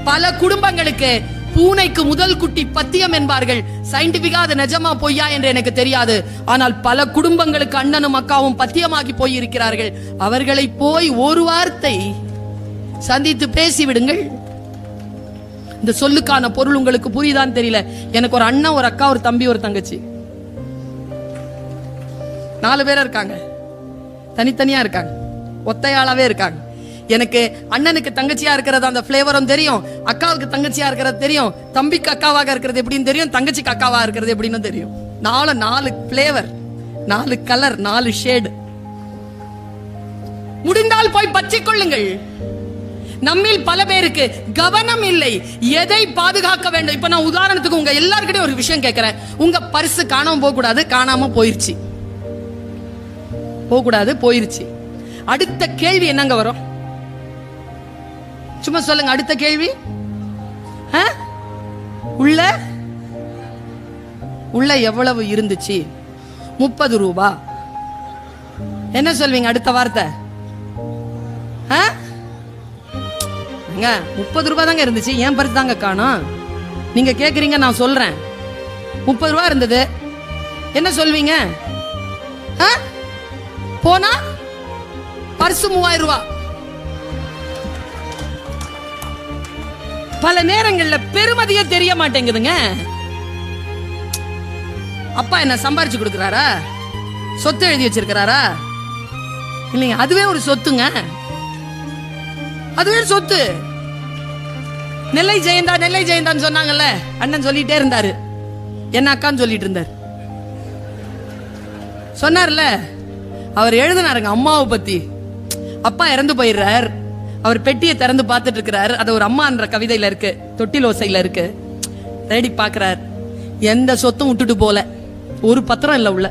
[SPEAKER 1] பல குடும்பங்களுக்கு பூனைக்கு முதல் குட்டி பத்தியம் என்பார்கள். சயின்டிபிக்கா அது நிஜமா பொய்யா என்று எனக்கு தெரியாது. ஆனால் பல குடும்பங்களுக்கு அண்ணனும் அக்காவும் பத்தியமாகி போயிருக்கிறார்கள். அவர்களை போய் ஒரு வார்த்தை சந்தித்து பேசிவிடுங்கள். இந்த சொல்லுக்கான பொருள் உங்களுக்கு புரியுதான்னு தெரியல. எனக்கு ஒரு அண்ணன், ஒரு அக்கா, ஒரு தம்பி, ஒரு தங்கச்சி, 4 பேர் இருக்காங்க. தனித்தனியா இருக்காங்க, ஒத்தையாளாவே இருக்காங்க. எனக்கு அண்ணனுக்கு தங்கச்சியா இருக்கிறது அந்த பிளேவரும் தெரியும், அக்காவுக்கு தங்கச்சியா இருக்கிறது தெரியும், தம்பிக்கு அக்காவாக இருக்கிறது எப்படின்னு தெரியும், தங்கச்சிக்கு அக்காவா இருக்கிறது எப்படின்னு தெரியும். 4 பிளேவர், 4 கலர், 4 ஷேடு. முடிந்தால் போய் பற்றிக் கொள்ளுங்கள். நம்மில் பல பேருக்கு கவனம் இல்லை. எதை பாதுகாக்க வேண்டும்? இப்ப நான் உதாரணத்துக்கு உங்க எல்லார்கிட்டயும் ஒரு விஷயம் கேட்கிறேன். உங்க பர்ஸ் காணாம போக கூடாது, காணாம போயிருச்சு, போக கூடாது, போயிருச்சு. அடுத்த கேள்வி என்னங்க வரும்? சும்மா சொல்லுங்க, அடுத்த கேள்வி உள்ள உள்ள எவ்வளவு இருந்துச்சு? 30 ரூபா. என்ன சொல்வீங்க அடுத்த வார்த்தை? 30 ரூபா தாங்க இருந்துச்சு, ஏன் பரிசு தாங்க காணோம். நீங்க கேக்குறீங்க, நான் சொல்றேன். 30 ரூபா இருந்தது, என்ன சொல்வீங்க? போனா பரிசு 3000 ரூபா. பல நேரங்கள்ல பெருமதியே தெரிய மாட்டேங்குதுங்க. அப்பா என்ன சம்பாரிச்சு கொடுக்கிறாரா? சொத்து எழுதி வச்சிருக்கிறாரா? இல்லைங்க, அதுவே ஒரு சொத்துங்க. அதுவே சொத்து. நெல்லை ஜெயந்தா நெல்லை ஜெயந்தான்னு சொன்னாங்கல்ல, அண்ணன் சொல்லிட்டே இருந்தாரு, என்ன அக்கான்னு சொல்லிட்டு இருந்தார். சொன்னார்ல, அவர் எழுதினாருங்க அம்மாவை பத்தி. அப்பா இறந்து போயிடுறார், அவர் பெட்டியை திறந்து பார்த்துட்டு இருக்கிறார். அது ஒரு அம்மான்ற கவிதையில இருக்கு, தொட்டில் ஓசையில இருக்கு. தேடி பார்க்கிறார், எந்த சொத்தும் விட்டுட்டு போல, ஒரு பத்திரம் இல்ல உள்ள.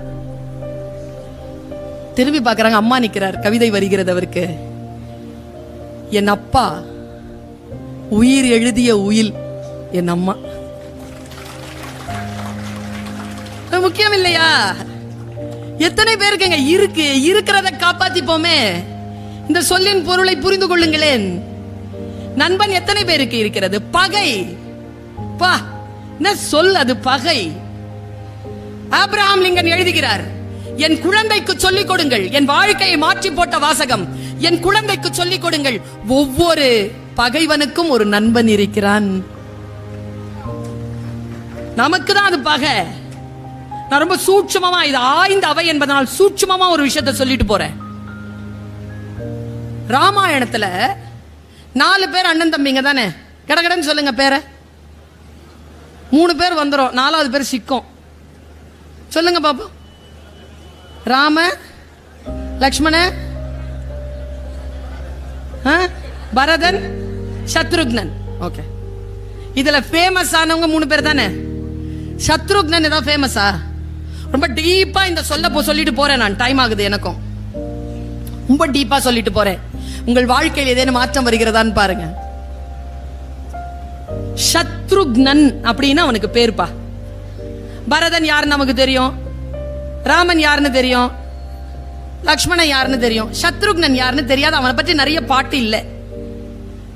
[SPEAKER 1] திரும்பி பார்க்கறாங்க, அம்மா நிக்கிறார், கவிதை வருகிறது அவருக்கு. என் அப்பா உயிர் எழுதிய உயில் என் அம்மா. முக்கியம் இல்லையா? எத்தனை பேருக்குங்க இருக்கு, இருக்கிறத காப்பாத்திப்போமே. இந்த சொல்லின் பொருளை புரிந்து கொள்ளுங்களேன். நண்பன் எத்தனை பேருக்கு இருக்கிறது? பகை. பா என்ன சொல் அது, பகை. ஆபிரகாம் லிங்கன் எழுதுகிறார், என் குழந்தைக்கு சொல்லிக் கொடுங்கள், என் வாழ்க்கையை மாற்றி போட்ட வாசகம், என் குழந்தைக்கு சொல்லிக் கொடுங்கள், ஒவ்வொரு பகைவனுக்கும் ஒரு நண்பன் இருக்கிறான். நமக்கு தான் அது பகை. நான் ரொம்ப சூட்சமமா, இது ஆய்ந்த அவை என்பதனால் சூட்சமமா ஒரு விஷயத்தை சொல்லிட்டு போறேன். ராமாயணத்துல 4 பேர் அண்ணன் தம்பிங்க தானே, கடகடன்னு சொல்லுங்க பேரை. 3 பேர் வந்துரும், 4வது பேர் சிக்கும். சொல்லுங்க பாப்போம். ராம, லக்ஷ்மண, பரதன், சத்ருக்னன். ஓகே, இதுல ஃபேமஸ் ஆனவங்க 3 பேர் தானே. சத்ருக்னன் ஏதாவது ஃபேமஸா? ரொம்ப டீப்பா இந்த சொல்லிட்டு போறேன் நான், டைம் ஆகுது எனக்கும். ரொம்ப டீப்பா சொல்லிட்டு போறேன். உங்கள் வாழ்க்கையில் ஏதேனும் மாற்றம் வருகிறதான்னு பாருங்க. சத்ருக்னன் அப்படின்னா அவனுக்கு பேருப்பா. பரதன் யாருன்னு நமக்கு தெரியும், ராமன் யாருன்னு தெரியும், லக்ஷ்மணன் யாருன்னு தெரியும். சத்ருக்னன் யாருன்னு தெரியாது. அவனை பற்றி நிறைய பாட்டு இல்லை.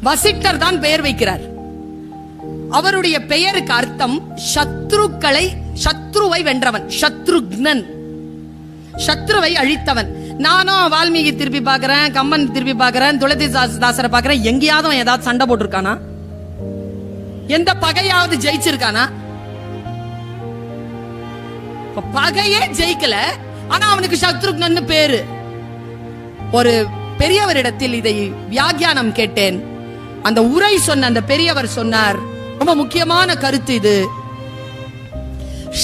[SPEAKER 1] வசிட்டர் தான் பெயர் வைக்கிறார். அவருடைய பெயருக்கு அர்த்தம் சத்ருவை வென்றவன். சத்ருக்னன், சத்ருவை அழித்தவன். நானும் வால்மீகி திருப்பி பார்க்கிறேன், கம்மன் திருப்பி பார்க்கிறேன், துளசிதாசரை பார்க்கிறேன். எங்கேயாவது ஏதாவது சண்டை போட்டிருக்கானா? எந்த பகையாவது ஜெயிச்சிருக்கானா? பகையே ஜெயிக்கல, ஆனா அவனுக்கு சத்ருக்னன் பேரு. ஒரு பெரியவரிடத்தில் இதை வியாக்கியானம் கேட்டேன். அந்த உரை சொன்ன அந்த பெரியவர் சொன்னார், ரொம்ப முக்கியமான கருத்து இது.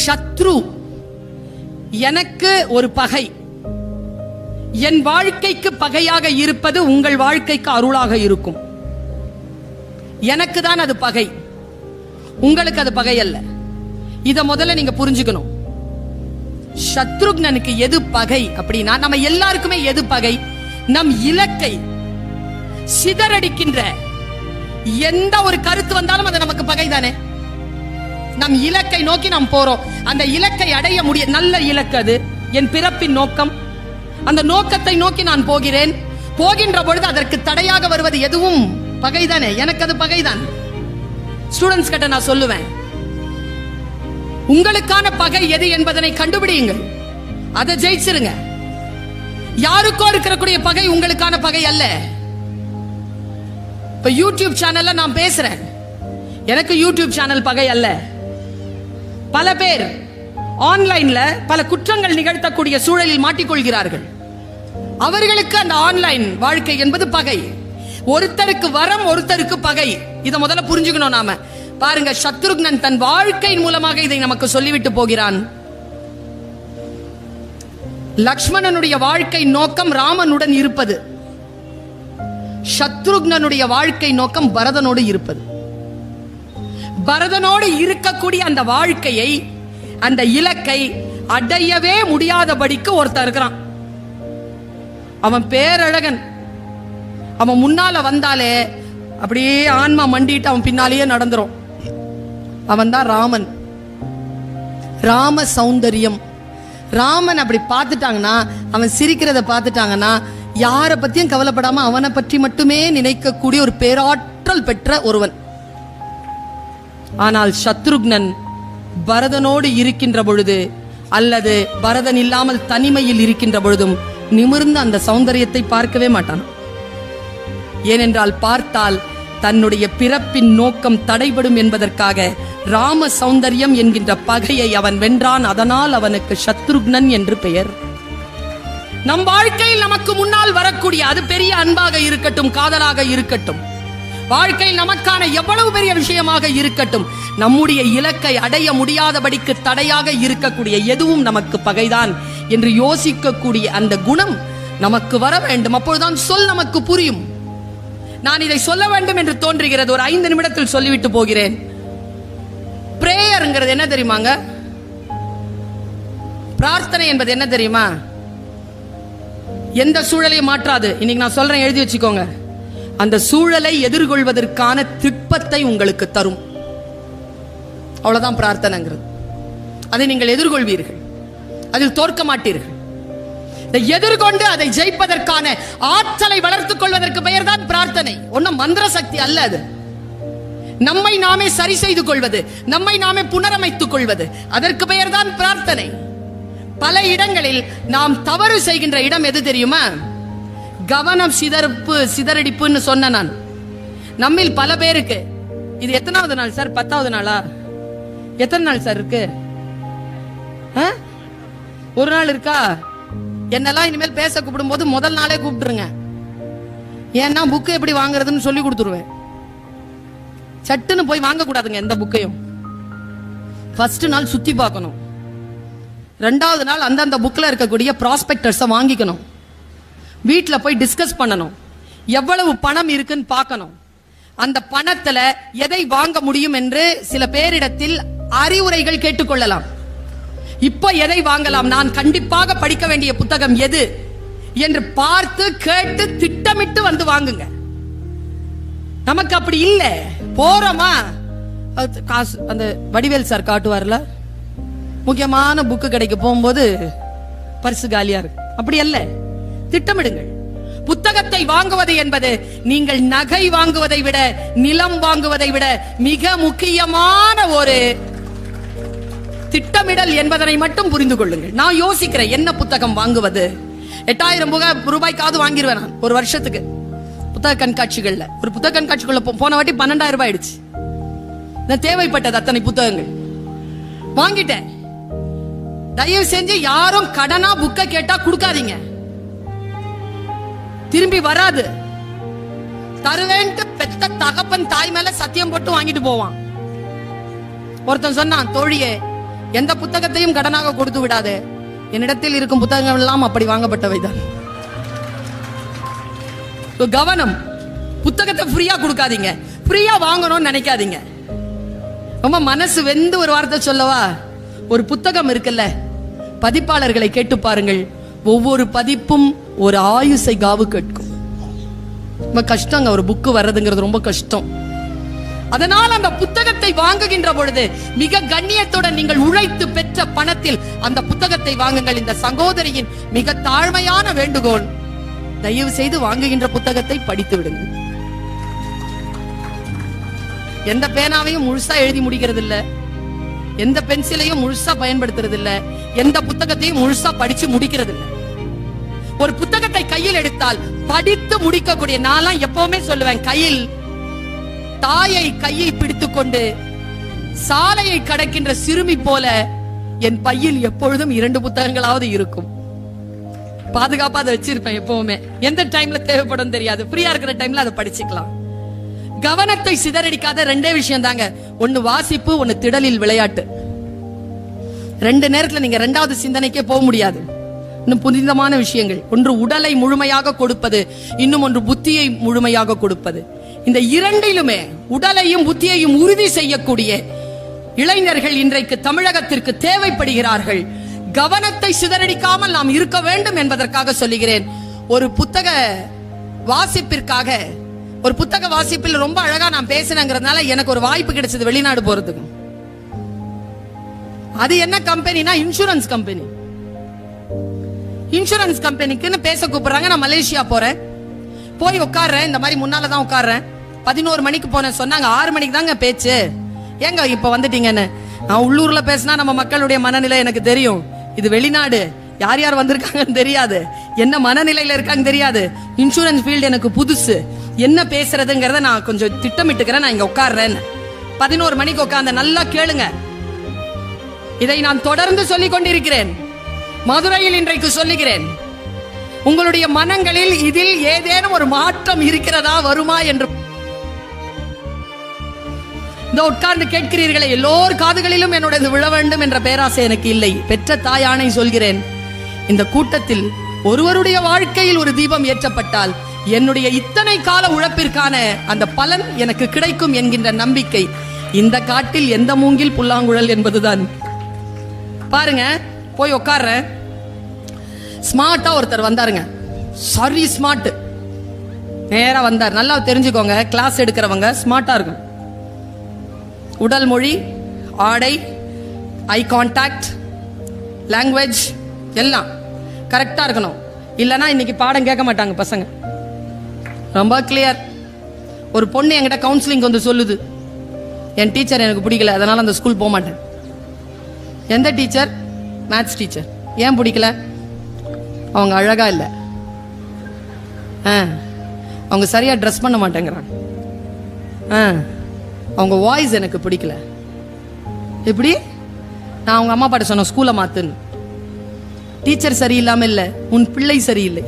[SPEAKER 1] சத்ரு எனக்கு ஒரு பகை, என் வாழ்க்கைக்கு பகையாக இருப்பது உங்கள் வாழ்க்கைக்கு அருளாக இருக்கும். எனக்கு தான் அது பகை, உங்களுக்கு அது பகை அல்ல. இத முதல்ல நீங்க புரிஞ்சுக்கணும். சத்ருக்னனுக்கு எது பகை அப்படின்னா, நம்ம எல்லாருக்குமே எது பகை? நம் இலக்கை சிதறடிக்கின்ற எந்த ஒரு கருத்து வந்தாலும் அது நமக்கு பகை தானே. நம் இலக்கை நோக்கி நாம் போறோம், அந்த இலக்கை அடைய முடிய நல்ல இலக்கு, அது என் பிறப்பின் நோக்கம். அந்த நோக்கத்தை நோக்கி நான் போகிறேன். போகின்ற பொழுது அதற்கு தடையாக வருவது எதுவும் பகைதானே. எனக்கு அது பகைதான். ஸ்டூடெண்ட்ஸ் கிட்ட நான் சொல்லுவேன், உங்களுக்கான பகை எது என்பதனை கண்டுபிடியுங்கள், அதை ஜெயிச்சிருங்க. யாருக்கோ இருக்கக்கூடிய பகை உங்களுக்கான பகை அல்ல. இப்ப யூடியூப் சேனல்ல நான் பேசுறேன், எனக்கு யூடியூப் சேனல் பகை அல்ல. பல பேர் ஆன்லைன்ல பல குற்றங்கள் நிகழ்த்தக்கூடிய சூழலில் மாட்டிக்கொள்கிறார்கள். அவர்களுக்கு அந்த ஆன்லைன் வாழ்க்கை என்பது பகை. ஒருத்தருக்கு வரம், ஒருத்தருக்கு பகை. இதை முதல்ல புரிஞ்சுக்கணும் நாம. பாருங்க, சத்ருக்னன் தன் வாழ்க்கையின் மூலமாக இதை நமக்கு சொல்லிவிட்டு போகிறான். லக்ஷ்மணனுடைய வாழ்க்கை நோக்கம் ராமனுடன் இருப்பது, சத்ருக்னனுடைய வாழ்க்கை நோக்கம் பரதனோடு இருப்பது. பரதனோடு இருக்கக்கூடிய அந்த வாழ்க்கையை, அந்த இலக்கை அடையவே முடியாதபடிக்கு ஒருத்தர் இருக்கிறான். அவன் பேரழகன். அவன் முன்னால வந்தாலே அப்படியே ஆன்மா மண்டிட்டு அவன் பின்னாலேயே நடந்துரும். அவன் தான் ராமன். ராம சௌந்தரியம். ராமன் அப்படி பார்த்துட்டாங்கன்னா, அவன் சிரிக்கிறத பார்த்துட்டாங்கன்னா, யாரை பத்தியும் கவலைப்படாம அவனை பற்றி மட்டுமே நினைக்கக்கூடிய ஒரு பேராற்றல் பெற்ற ஒருவன். ஆனால் சத்ருக்னன் பரதனோடு இருக்கின்ற பொழுது அல்லது பரதன் இல்லாமல் தனிமையில் இருக்கின்ற பொழுதும் நிமிர்ந்து அந்த சௌந்தரியத்தை பார்க்கவே மாட்டான். ஏனென்றால் பார்த்தால் தன்னுடைய பிறப்பின் நோக்கம் தடைபடும் என்பதற்காக ராம சௌந்தரியம் என்கின்ற பகையை அவன் வென்றான். அதனால் அவனுக்கு சத்ருக்னன் என்று பெயர். நம் வாழ்க்கையில் நமக்கு முன்னால் வரக்கூடிய, அது பெரிய அன்பாக இருக்கட்டும், காதலாக இருக்கட்டும், வாழ்க்கையில் நமக்கான எவ்வளவு பெரிய விஷயமாக இருக்கட்டும், நம்முடைய இலக்கை அடைய முடியாதபடிக்கு தடையாக இருக்கக்கூடிய எதுவும் நமக்கு பகைதான் என்று யோசிக்கக்கூடிய அந்த குணம் நமக்கு வர வேண்டும். அப்பொழுதுதான் சொல் நமக்கு புரியும். நான் இதை சொல்ல வேண்டும் என்று தோன்றுகிறது. ஒரு 5 நிமிடத்தில் சொல்லிவிட்டு போகிறேன். பிரேயர்ங்கிறது என்ன தெரியுமாங்க? பிரார்த்தனை என்பது என்ன தெரியுமா? எந்த சூழலையும் மாற்றாது. இன்னைக்கு நான் சொல்றேன், எழுதி வச்சுக்கோங்க. அந்த சூழலை எதிர்கொள்வதற்கான திட்பத்தை உங்களுக்கு தரும். அவ்வளவுதான் பிரார்த்தனைங்கிறது. அதை நீங்கள் எதிர்கொள்வீர்கள், அதில் தோற்க மாட்டீர்கள். எதிர்கொண்டு அதை ஜெயிப்பதற்கான ஆற்றலை வளர்த்துக் கொள்வதற்கு பெயர் தான் பிரார்த்தனை. ஒன்னும் மந்திர சக்தி அல்ல. அது நம்மை நாமே சரி செய்து கொள்வது, நம்மை நாமே புனரமைத்துக் கொள்வது, அதற்கு பெயர் தான் பிரார்த்தனை. பல இடங்களில் நாம் தவறு செய்கின்ற இடம் எது தெரியுமா? கவனம் சிதறடிப்புன்னு சொன்ன நான். நம்மில் பல பேருக்கு இது எத்தனாவது நாள் சார்? 10வது நாளா? எத்தனை நாள் சார் இருக்கு? ஒரு நாள் இருக்கா? என்னெல்லாம் இனிமேல் பேச கூப்பிடும் போது முதல் நாளே கூப்பிட்டுருங்க. ஏன்னா புக்கு எப்படி வாங்குறதுன்னு சொல்லி கொடுத்துருவேன். சட்டுன்னு போய் வாங்க கூடாதுங்க எந்த புக்கையும். ஃபர்ஸ்ட் நாள் சுத்தி பார்க்கணும். 2வது நாள் அந்தந்த புக்ல இருக்கக்கூடிய ப்ராஸ்பெக்டர்ஸை வாங்கிக்கணும். வீட்டில் போய் டிஸ்கஸ் பண்ணணும். எவ்வளவு பணம் இருக்குன்னு பார்க்கணும். அந்த பணத்துல எதை வாங்க முடியும் என்று சில பேரிடத்தில் அறிவுரைகள் கேட்டுக்கொள்ளலாம். இப்ப எதை வாங்கலாம், நான் கண்டிப்பாக படிக்க வேண்டிய புத்தகம் எது என்று பார்த்து கேட்டு திட்டமிட்டு வந்து வாங்குங்க. நமக்கு அப்படி இல்லை. போறோமா, காசு அந்த வடிவேல் சார் காட்டுவார்ல, முக்கியமான புக்கு கடைக்கு போகும்போது பரிசு காலியா இருக்கு. அப்படி அல்ல, திட்டமிடுங்கள். புத்தகத்தை வாங்குவது என்பது நீங்கள் நகை வாங்குவதை விட, நிலம் வாங்குவதை விட மிக முக்கியமான ஒரு திட்டமிடல் என்பதனை மட்டும் புரிந்து கொள்ளுங்கள். நான் யோசிக்கிறேன் என்ன புத்தகம் வாங்குவது. 8000 ரூபாய்க்காவது வாங்கிடுவேன் நான் ஒரு வருஷத்துக்கு. புத்தக கண்காட்சிகள்ல ஒரு புத்தக கண்காட்சிக்குள்ள போன வாட்டி 12,000 ரூபாய் ஆயிடுச்சு. தேவைப்பட்டது அத்தனை புத்தகங்கள் வாங்கிட்டேன். தயவு செஞ்சு யாரும் கடனா புக்க கேட்டா கொடுக்காதீங்க, திரும்பி வராது. தருவேன்ட்டு பெத்த தகப்பன் தாய் மேல சத்தியம் போட்டு வாங்கிட்டு போவான். ஒருத்தன் சொன்னான், தோழியே எந்த புத்தகத்தையும் கடனாக கொடுத்து விடாது, என்னிடத்தில் இருக்கும் புத்தகங்கள் எல்லாம் அப்படி வாங்கப்பட்டவைதான். கவனம். புத்தகத்தை ஃப்ரீயா கொடுக்காதீங்க, ஃப்ரீயா வாங்கணும்னு நினைக்காதீங்க. ரொம்ப மனசு வெந்து ஒரு வார்த்தை சொல்லவா, ஒரு புத்தகம் இருக்குல்ல, பதிப்பாளர்களை கேட்டு பாருங்கள், ஒவ்வொரு பதிப்பும் ஒரு ஆயுசை காவு கேட்கும். ரொம்ப கஷ்டங்க, ஒரு புக்கு வர்றதுங்கிறது ரொம்ப கஷ்டம். அதனால் அந்த புத்தகத்தை வாங்குகின்ற பொழுது மிக கண்ணியத்துடன் நீங்கள் உழைத்து பெற்ற பணத்தில் அந்த புத்தகத்தை வாங்குங்கள். இந்த சகோதரியின் மிக தாழ்மையான வேண்டுகோள், தயவு செய்து வாங்குகின்ற புத்தகத்தை படித்து விடுங்கள். எந்த பேனாவையும் முழுசா எழுதி முடிக்கிறது இல்ல, எந்த பென்சிலையும் முழுசா பயன்படுத்துறது இல்ல, எந்த புத்தகத்தையும் முழுசா படிச்சு முடிக்கிறது இல்ல. ஒரு புத்தகத்தை கையில் எடுத்தால் படித்து முடிக்கக்கூடிய, நான் எப்பவுமே சொல்லுவேன், கையில் தாயை கையை பிடித்துக் கொண்டு சாலையை கடக்கின்ற சிறுமி போல என் பையில் எப்பொழுதும் 2 புத்தகங்களாவது இருக்கும். பாதுகாப்பா அதை வச்சிருப்பேன் எப்பவுமே. எந்த டைம்ல தேவைப்படும் தெரியாது, ஃப்ரீயா இருக்கிற டைம்ல அதை படிச்சுக்கலாம். கவனத்தை சிதறடிக்காத 2 விஷயம் தாங்க. ஒன்னு வாசிப்பு, ஒன்னு திடலில் விளையாட்டு. 2 நேரத்துல நீங்க 2வது சிந்தனைக்கே போக முடியாது. இன்னும் புனிதமான விஷயங்கள், ஒன்று உடலை முழுமையாக கொடுப்பது, இன்னும் ஒன்று புத்தியை முழுமையாக கொடுப்பது. இந்த 2லுமே உடலையும் புத்தியையும் உறுதி செய்யக்கூடிய இளைஞர்கள் இன்றைக்கு தமிழகத்திற்கு தேவைப்படுகிறார்கள். கவனத்தை சிதறடிக்காமல் நாம் இருக்க வேண்டும் என்பதற்காக சொல்லுகிறேன். ஒரு புத்தக வாசிப்பிற்காக, ஒரு புத்தக வாசிப்பில் ரொம்ப அழகா நான் பேசினேங்கிறதுனால எனக்கு ஒரு வாய்ப்பு கிடைச்சது வெளிநாடு போறதுக்கு. அது என்ன கம்பெனினா இன்சூரன்ஸ் கம்பெனி. இன்சூரன்ஸ் கம்பெனிக்குன்னு பேச கூப்பிடுறாங்க. நான் மலேசியா போறேன், போய் உட்கார்றேன். இந்த மாதிரி முன்னாலதான் உட்கார்றேன். 11 மணிக்கு போனேன். சொன்னாங்க 6 மணிக்கு தாங்க பேச்சு. ஏங்க இப்ப வந்துட்டீங்கன்னு. நான் உள்ளூர்ல பேசினா நம்ம மக்களுடைய மனநிலை எனக்கு தெரியும். இது வெளிநாடு, யார் யார் வந்திருக்காங்கன்னு தெரியாது, என்ன மனநிலையில இருக்காங்க தெரியாது. இன்சூரன்ஸ் ஃபீல்டு எனக்கு புதுசு, என்ன பேசுறதுங்கிறத நான் கொஞ்சம் திட்டமிட்டுக்கிறேன். நான் இங்க உட்கார்றேன். 11 மணிக்கு உட்கார்ந்த. நல்லா கேளுங்க, இதை நான் தொடர்ந்து சொல்லிக் கொண்டிருக்கிறேன். மதுரையில் இன்றைக்கு சொல்லுகிறேன். உங்களுடைய மனங்களில் இதில் ஏதேனும் ஒரு மாற்றம் இருக்கிறதா, வருமா என்று இந்த உட்கார்ந்து கேட்கிறீர்களே, எல்லோர் காதுகளிலும் என்னுடைய விழ வேண்டும் என்ற பேராசை எனக்கு இல்லை. பெற்ற தாயானை சொல்கிறேன், இந்த கூட்டத்தில் ஒருவருடைய வாழ்க்கையில் ஒரு தீபம் ஏற்றப்பட்டால் என்னுடைய இத்தனை கால உழைப்பிற்கான அந்த பலன் எனக்கு கிடைக்கும் என்கின்ற நம்பிக்கை. இந்த காட்டில் எந்த மூங்கில் புல்லாங்குழல் என்பதுதான். பாருங்க, போய் உட்கார்ற. ஸ்மார்ட்டா ஒருத்தர் வந்தாருங்க, சரி ஸ்மார்ட். நேரா வந்தார். நல்லா தெரிஞ்சுக்கோங்க, கிளாஸ் எடுக்கிறவங்க ஸ்மார்ட்டா இருக்கும். உடல் மொழி, ஆடை, ஐ கான்டாக்ட், லாங்குவேஜ் எல்லாம் கரெக்டா இருக்கணும். இல்லைன்னா இன்னைக்கு பாடம் கேட்க மாட்டாங்க பசங்க. ரொம்ப கிளியர். ஒரு பொண்ணு என்கிட்ட கவுன்சிலிங் வந்து சொல்லுது, என் டீச்சர் எனக்கு பிடிக்கல, அதனால அந்த ஸ்கூல் போக மாட்டேன். எந்த டீச்சர்? Maths teacher. ஏன் பிடிக்கல? அவங்க அழகா இல்லை, அவங்க சரியா ட்ரெஸ் பண்ண மாட்டேங்கிறாங்க, அவங்க வாய்ஸ் எனக்கு பிடிக்கல. எப்படி? நான் அவங்க அம்மா பாட்ட சொன்ன ஸ்கூலை மாத்துன்னு. டீச்சர் சரியில்லாம இல்லை, உன் பிள்ளை சரியில்லை.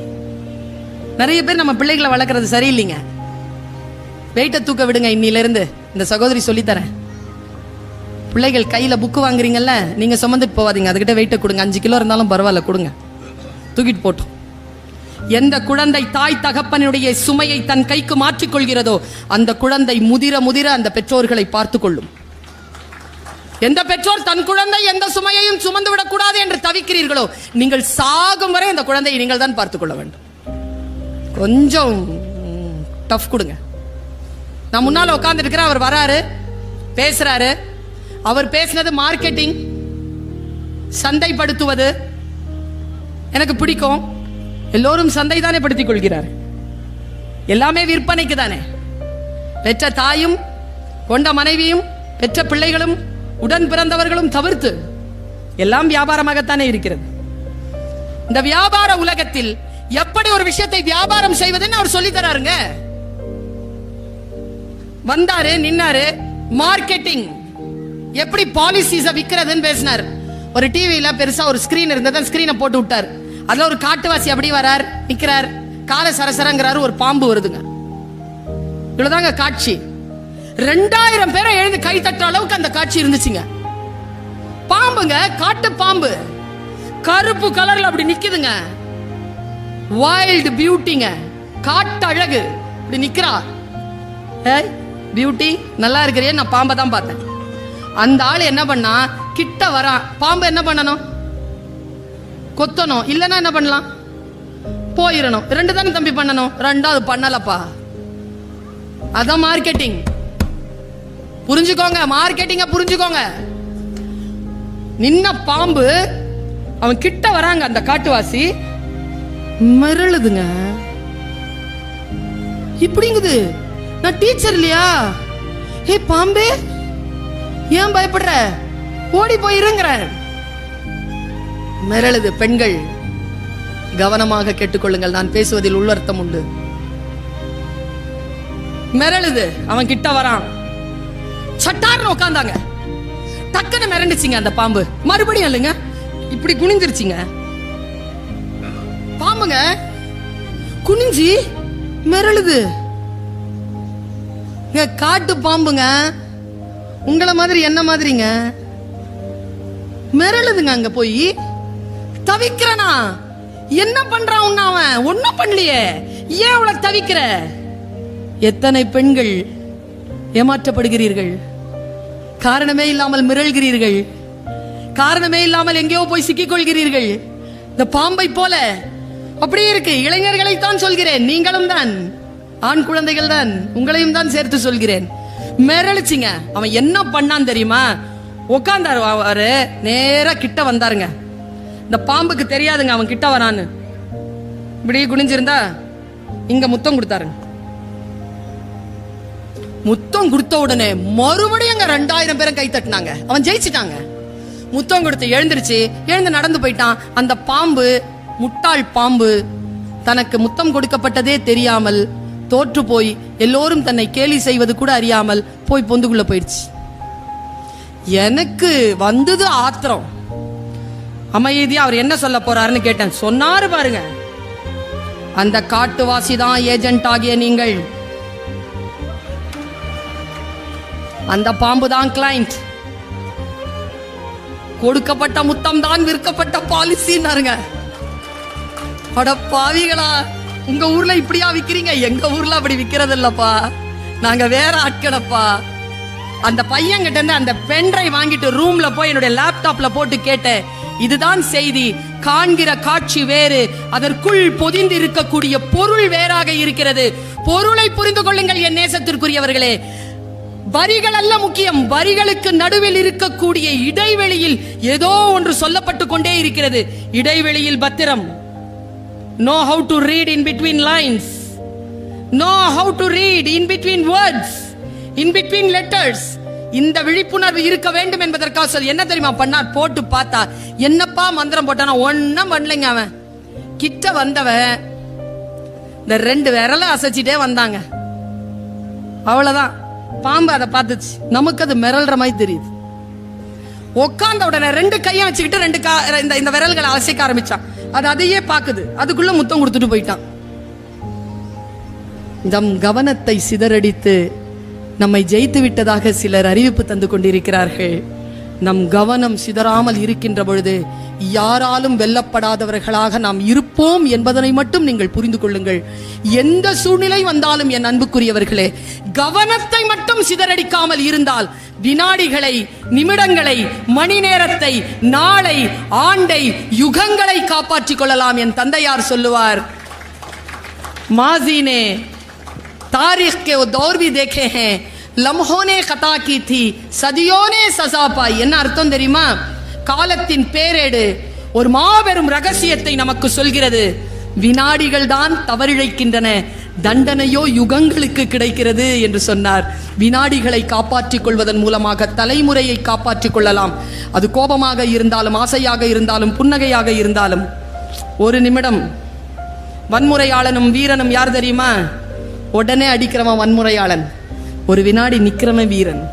[SPEAKER 1] நிறைய பேர் நம்ம பிள்ளைகளை வளர்க்கறது சரியில்லைங்க. வெயிட்டை தூக்க விடுங்க. இன்னில இருந்து இந்த சகோதரி சொல்லித்தரேன். பிள்ளைகள் கையில புக்கு வாங்குறீங்கல்ல, நீங்க சுமந்துட்டு போவாதீங்க, அதுகிட்ட வெயிட்டை கொடுங்க. 5 கிலோ இருந்தாலும் பரவாயில்ல, கொடுங்க, தூக்கிட்டு போட்டோம். எந்த குழந்தை தாய் தகப்பனுடைய சுமையை தன் கைக்கு மாற்றிக்கொள்கிறதோ அந்த குழந்தை முதிர முதிர அந்த பெற்றோர்களை பார்த்து கொள்ளும். எந்த பெற்றோர் தன் குழந்தை எந்த சுமையையும் சுமந்து விடக்கூடாது என்று தவிக்கிறீர்களோ, நீங்கள் சாகும் வரை அந்த குழந்தையை நீங்கள் தான் பார்த்துக் கொள்ள வேண்டும். கொஞ்சம் டஃப் கொடுங்க. நான் முன்னால உட்கார்ந்து இருக்கிறேன், அவர் வராரு, பேசுறாரு. அவர் பேசினது மார்க்கெட்டிங், சந்தைப்படுத்துவது எனக்கு பிடிக்கும். எல்லோரும் சந்தை தானே படுத்திக் கொள்கிறார், எல்லாமே விற்பனைக்கு தானே. பெற்ற தாயும் கொண்ட மனைவியும் பெற்ற பிள்ளைகளும் உடன் பிறந்தவர்களும் தவிர்த்து எல்லாம் வியாபாரமாகத்தானே இருக்கிறது. இந்த வியாபார உலகத்தில் எப்படி ஒரு விஷயத்தை வியாபாரம் செய்வதுன்னு அவர் சொல்லி தராருங்க. வந்தாரு, நின்னாரு, மார்க்கெட்டிங் எப்படி பாலிசிஸை விற்கிறதுன்னு பேசினார். ஒரு டிவியில பெருசா ஒரு ஸ்கிரீன் இருந்தது, ஸ்கிரீனை போட்டு விட்டார். அதுல ஒரு காட்டுவாசி அப்படி வரார், நிக்கிறார், கால சரசரங்கிறாரு, ஒரு பாம்பு வருதுங்க. இவ்வளவுதாங்க காட்சி. 2000 பேரை எழுந்து கை தட்டுற அளவுக்கு அந்த காட்சி இருந்துச்சுங்க. பாம்புங்க, காட்டு பாம்பு, கருப்பு கலர்ல அப்படி நிக்குதுங்க. வைல்டு பியூட்டிங்க, காட்டு அழகு, இப்படி நிக்கிறா. ஏய் பியூட்டி, நல்லா இருக்கிறே, நான் பாம்பை தான் பார்த்தேன். அந்த ஆள் என்ன பண்ணா, கிட்ட வரான். பாம்பு என்ன பண்ணணும்? கொத்தணும், இல்லைன்னா என்ன பண்ணலாம்? போயிடணும். 2 தானே தம்பி பண்ணணும், 2வது பண்ணலப்பா. அதான் மார்க்கெட்டிங். புரிஞ்சுக்கோங்க, மார்க்கெட்டிங்க புரிஞ்சுக்கோங்க. நின்ன பாம்பு, அவன் கிட்ட வராங்க, அந்த காட்டுவாசி மிரளுதுங்க. இப்படிங்குது, நான் டீச்சர் இல்லையா? ஏ பாம்பே, ஏன் பயப்படுற? ஓடி போயிருங்கிற. மிரளுது. பெண்கள் கவனமாக கேட்டுக்கொள்ளுங்கள், நான் பேசுவதில் உள்ளர்த்தம் உண்டு. மிரளுது. அவன் கிட்ட வரான், சட்டார்னு உட்கார்ந்தாங்க. டக்குன்னு மிரண்டுச்சிங்க அந்த பாம்பு. மறுபடியும் இல்லைங்க, இப்படி குனிஞ்சிருச்சிங்க. பாம்புங்க குனிஞ்சி மிரளுது. காட்டு பாம்புங்க, உங்களை மாதிரி என்ன மாதிரிங்க, மிரளுதுங்க. அங்க போய் தவிக்கிறனா? என்ன பண்றான் உன்ன? அவன் ஒன்னும் பண்ணலையே, ஏன் அவளை தவிக்கிற? எத்தனை பெண்கள் ஏமாற்றப்படுகிறீர்கள், காரணமே இல்லாமல் மிரள்கிறீர்கள், காரணமே இல்லாமல் எங்கேயோ போய் சிக்கிக் கொள்கிறீர்கள். இந்த பாம்பை போல அப்படியே இருக்கு. இளைஞர்களை தான் சொல்கிறேன், நீங்களும் தான், ஆண் குழந்தைகள் தான், உங்களையும் தான் சேர்த்து சொல்கிறேன். மிரளிச்சிங்க. அவன் என்ன பண்ணான் தெரியுமா? உட்காந்தாரு. அவரு நேரா கிட்ட வந்தாருங்க. இந்த பாம்புக்கு தெரியாதுங்க அவன் கிட்ட வரான்னு. இப்படி குனிஞ்சிருந்தா இங்க முத்தம் கொடுத்தாருங்க. முத்தம் கொடுத்த உடனே மறுபடியும் 2000 பேரும் கை தட்டினாங்க. அவன் ஜெயிச்சிட்டாங்க. முத்தம் கொடுத்து எழுந்திருச்சு, எழுந்து நடந்து போயிட்டான். அந்த பாம்பு, முட்டாள் பாம்பு, தனக்கு முத்தம் கொடுக்கப்பட்டதே தெரியாமல் தோற்று போய் எல்லோரும் தன்னை கேலி செய்வது கூட அறியாமல் போய் பொந்துக்குள்ள போயிடுச்சு. எனக்கு வந்தது ஆத்திரம். அமைதியா அவர் என்ன சொல்ல போறாருன்னு கேட்டேன். சொன்னாரு பாருங்க, அந்த காட்டுவாசி தான் ஏஜென்ட் ஆகிய நீங்கள், அந்த பாம்பு தான் கிளைண்ட், கொடுக்கப்பட்ட முத்தம் தான் விற்கப்பட்ட பாலிசின்னாருங்க. அட பாவிகளா, உங்க ஊர்ல இப்படியா விக்கிறீங்க? எங்க ஊர்ல அப்படி விக்கிறது இல்லப்பா, நாங்க வேற ஆட்களப்பா. அந்த பையன் கிட்ட இருந்து அந்த பென்ட்ரைவ் வாங்கிட்டு ரூம்ல போய் என்னுடைய லேப்டாப்ல போட்டு கேட்டேன். இதுதான் செய்தி. காண்கிற காட்சி வேறு, அதற்குள் பொதிந்து இருக்கக்கூடிய பொருள் வேறாக இருக்கிறது. பொருளை புரிந்து கொள்ளுங்கள் என் நேசத்திற்குரியவர்களே. வரிகள் அல்ல முக்கியம், வரிகளுக்கு நடுவில் இருக்கக்கூடிய இடைவெளியில் ஏதோ ஒன்று சொல்லப்பட்டு கொண்டே இருக்கிறது. இடைவெளியில் பத்திரம். Know how to read in between lines. Know how to read in between words, in between letters. இந்த விழிப்புணர்வு இருக்க வேண்டும் என்பதற்காக சொல்லி என்ன தெரியுமா பண்ணார்? போட்டு பார்த்தா என்னப்பா மந்திரம் போட்டானா? ஒன்னும் பண்ணலைங்க. அவன் கிட்ட வந்தவன் இந்த 2 விரலை அசைச்சிட்டே வந்தாங்க. அவ்வளவுதான். பாம்பு அதை பார்த்துச்சு. நமக்கு அது மிரல்ற மாதிரி தெரியுது. உட்கார்ந்த உடனே 2 கையை வச்சுக்கிட்டு இந்த விரல்களை அசைக்க ஆரம்பிச்சான். அது அதையே பாக்குது. அதுக்குள்ள முத்தம் கொடுத்துட்டு போயிட்டான். நம் கவனத்தை சிதறடித்து நம்மை ஜெயித்து விட்டதாக சிலர் அறிவிப்பு தந்து கொண்டிருக்கிறார்கள். நம் கவனம் சிதறாமல் இருக்கின்ற பொழுது யாராலும் வெல்லப்படாதவர்களாக நாம் இருப்போம் என்பதனை மட்டும் நீங்கள் புரிந்து கொள்ளுங்கள். எந்த சூழ்நிலை வந்தாலும் என் அன்புக்குரியவர்களே, கவனத்தை மட்டும் சிதறடிக்காமல் இருந்தால் வினாடிகளை, நிமிடங்களை, மணி நேரத்தை, நாளை, ஆண்டை, யுகங்களை காப்பாற்றிக் கொள்ளலாம். என் தந்தையார் சொல்லுவார், மாஜீனே तारीख के वो दौर भी देखे हैं, लम्हों ने खता की थी, सदियों ने सजा पाई. என்ன அர்த்தம் தெரியுமா? காலத்தின் பேரேடு ஒரு மாபெரும் ரகசியத்தை நமக்கு சொல்கிறது. வினாடிகள் தான் தவறிழைக்கின்றன, தண்டனையோ யுகங்களுக்கு கிடைக்கிறது என்று சொன்னார். வினாடிகளை காப்பாற்றிக் கொள்வதன் மூலமாக தலைமுறையை காப்பாற்றிக் கொள்ளலாம். அது கோபமாக இருந்தாலும், ஆசையாக இருந்தாலும், புன்னகையாக இருந்தாலும். ஒரு நிமிடம் வன்முறையாளனும் வீரனும் யார் தெரியுமா? உடனே அடிக்கிறவன் வன்முறையாளன், ஒரு வினாடி நிக்கிறவன் வீரன்.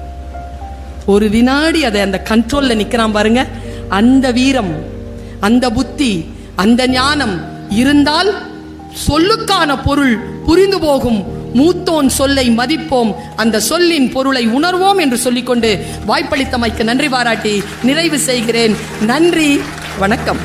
[SPEAKER 1] ஒரு வினாடி அதை அந்த கண்ட்ரோல்ல நிக்கிறான் பாருங்க. அந்த வீரம், அந்த புத்தி, அந்த ஞானம் இருந்தால் சொல்லுக்கான பொருள் புரிந்து போகும். மூத்தோன் சொல்லை மதிப்போம், அந்த சொல்லின் பொருளை உணர்வோம் என்று சொல்லிக்கொண்டு வாய்ப்பளித்தமைக்கு நன்றி பாராட்டி நிறைவு செய்கிறேன். நன்றி, வணக்கம்.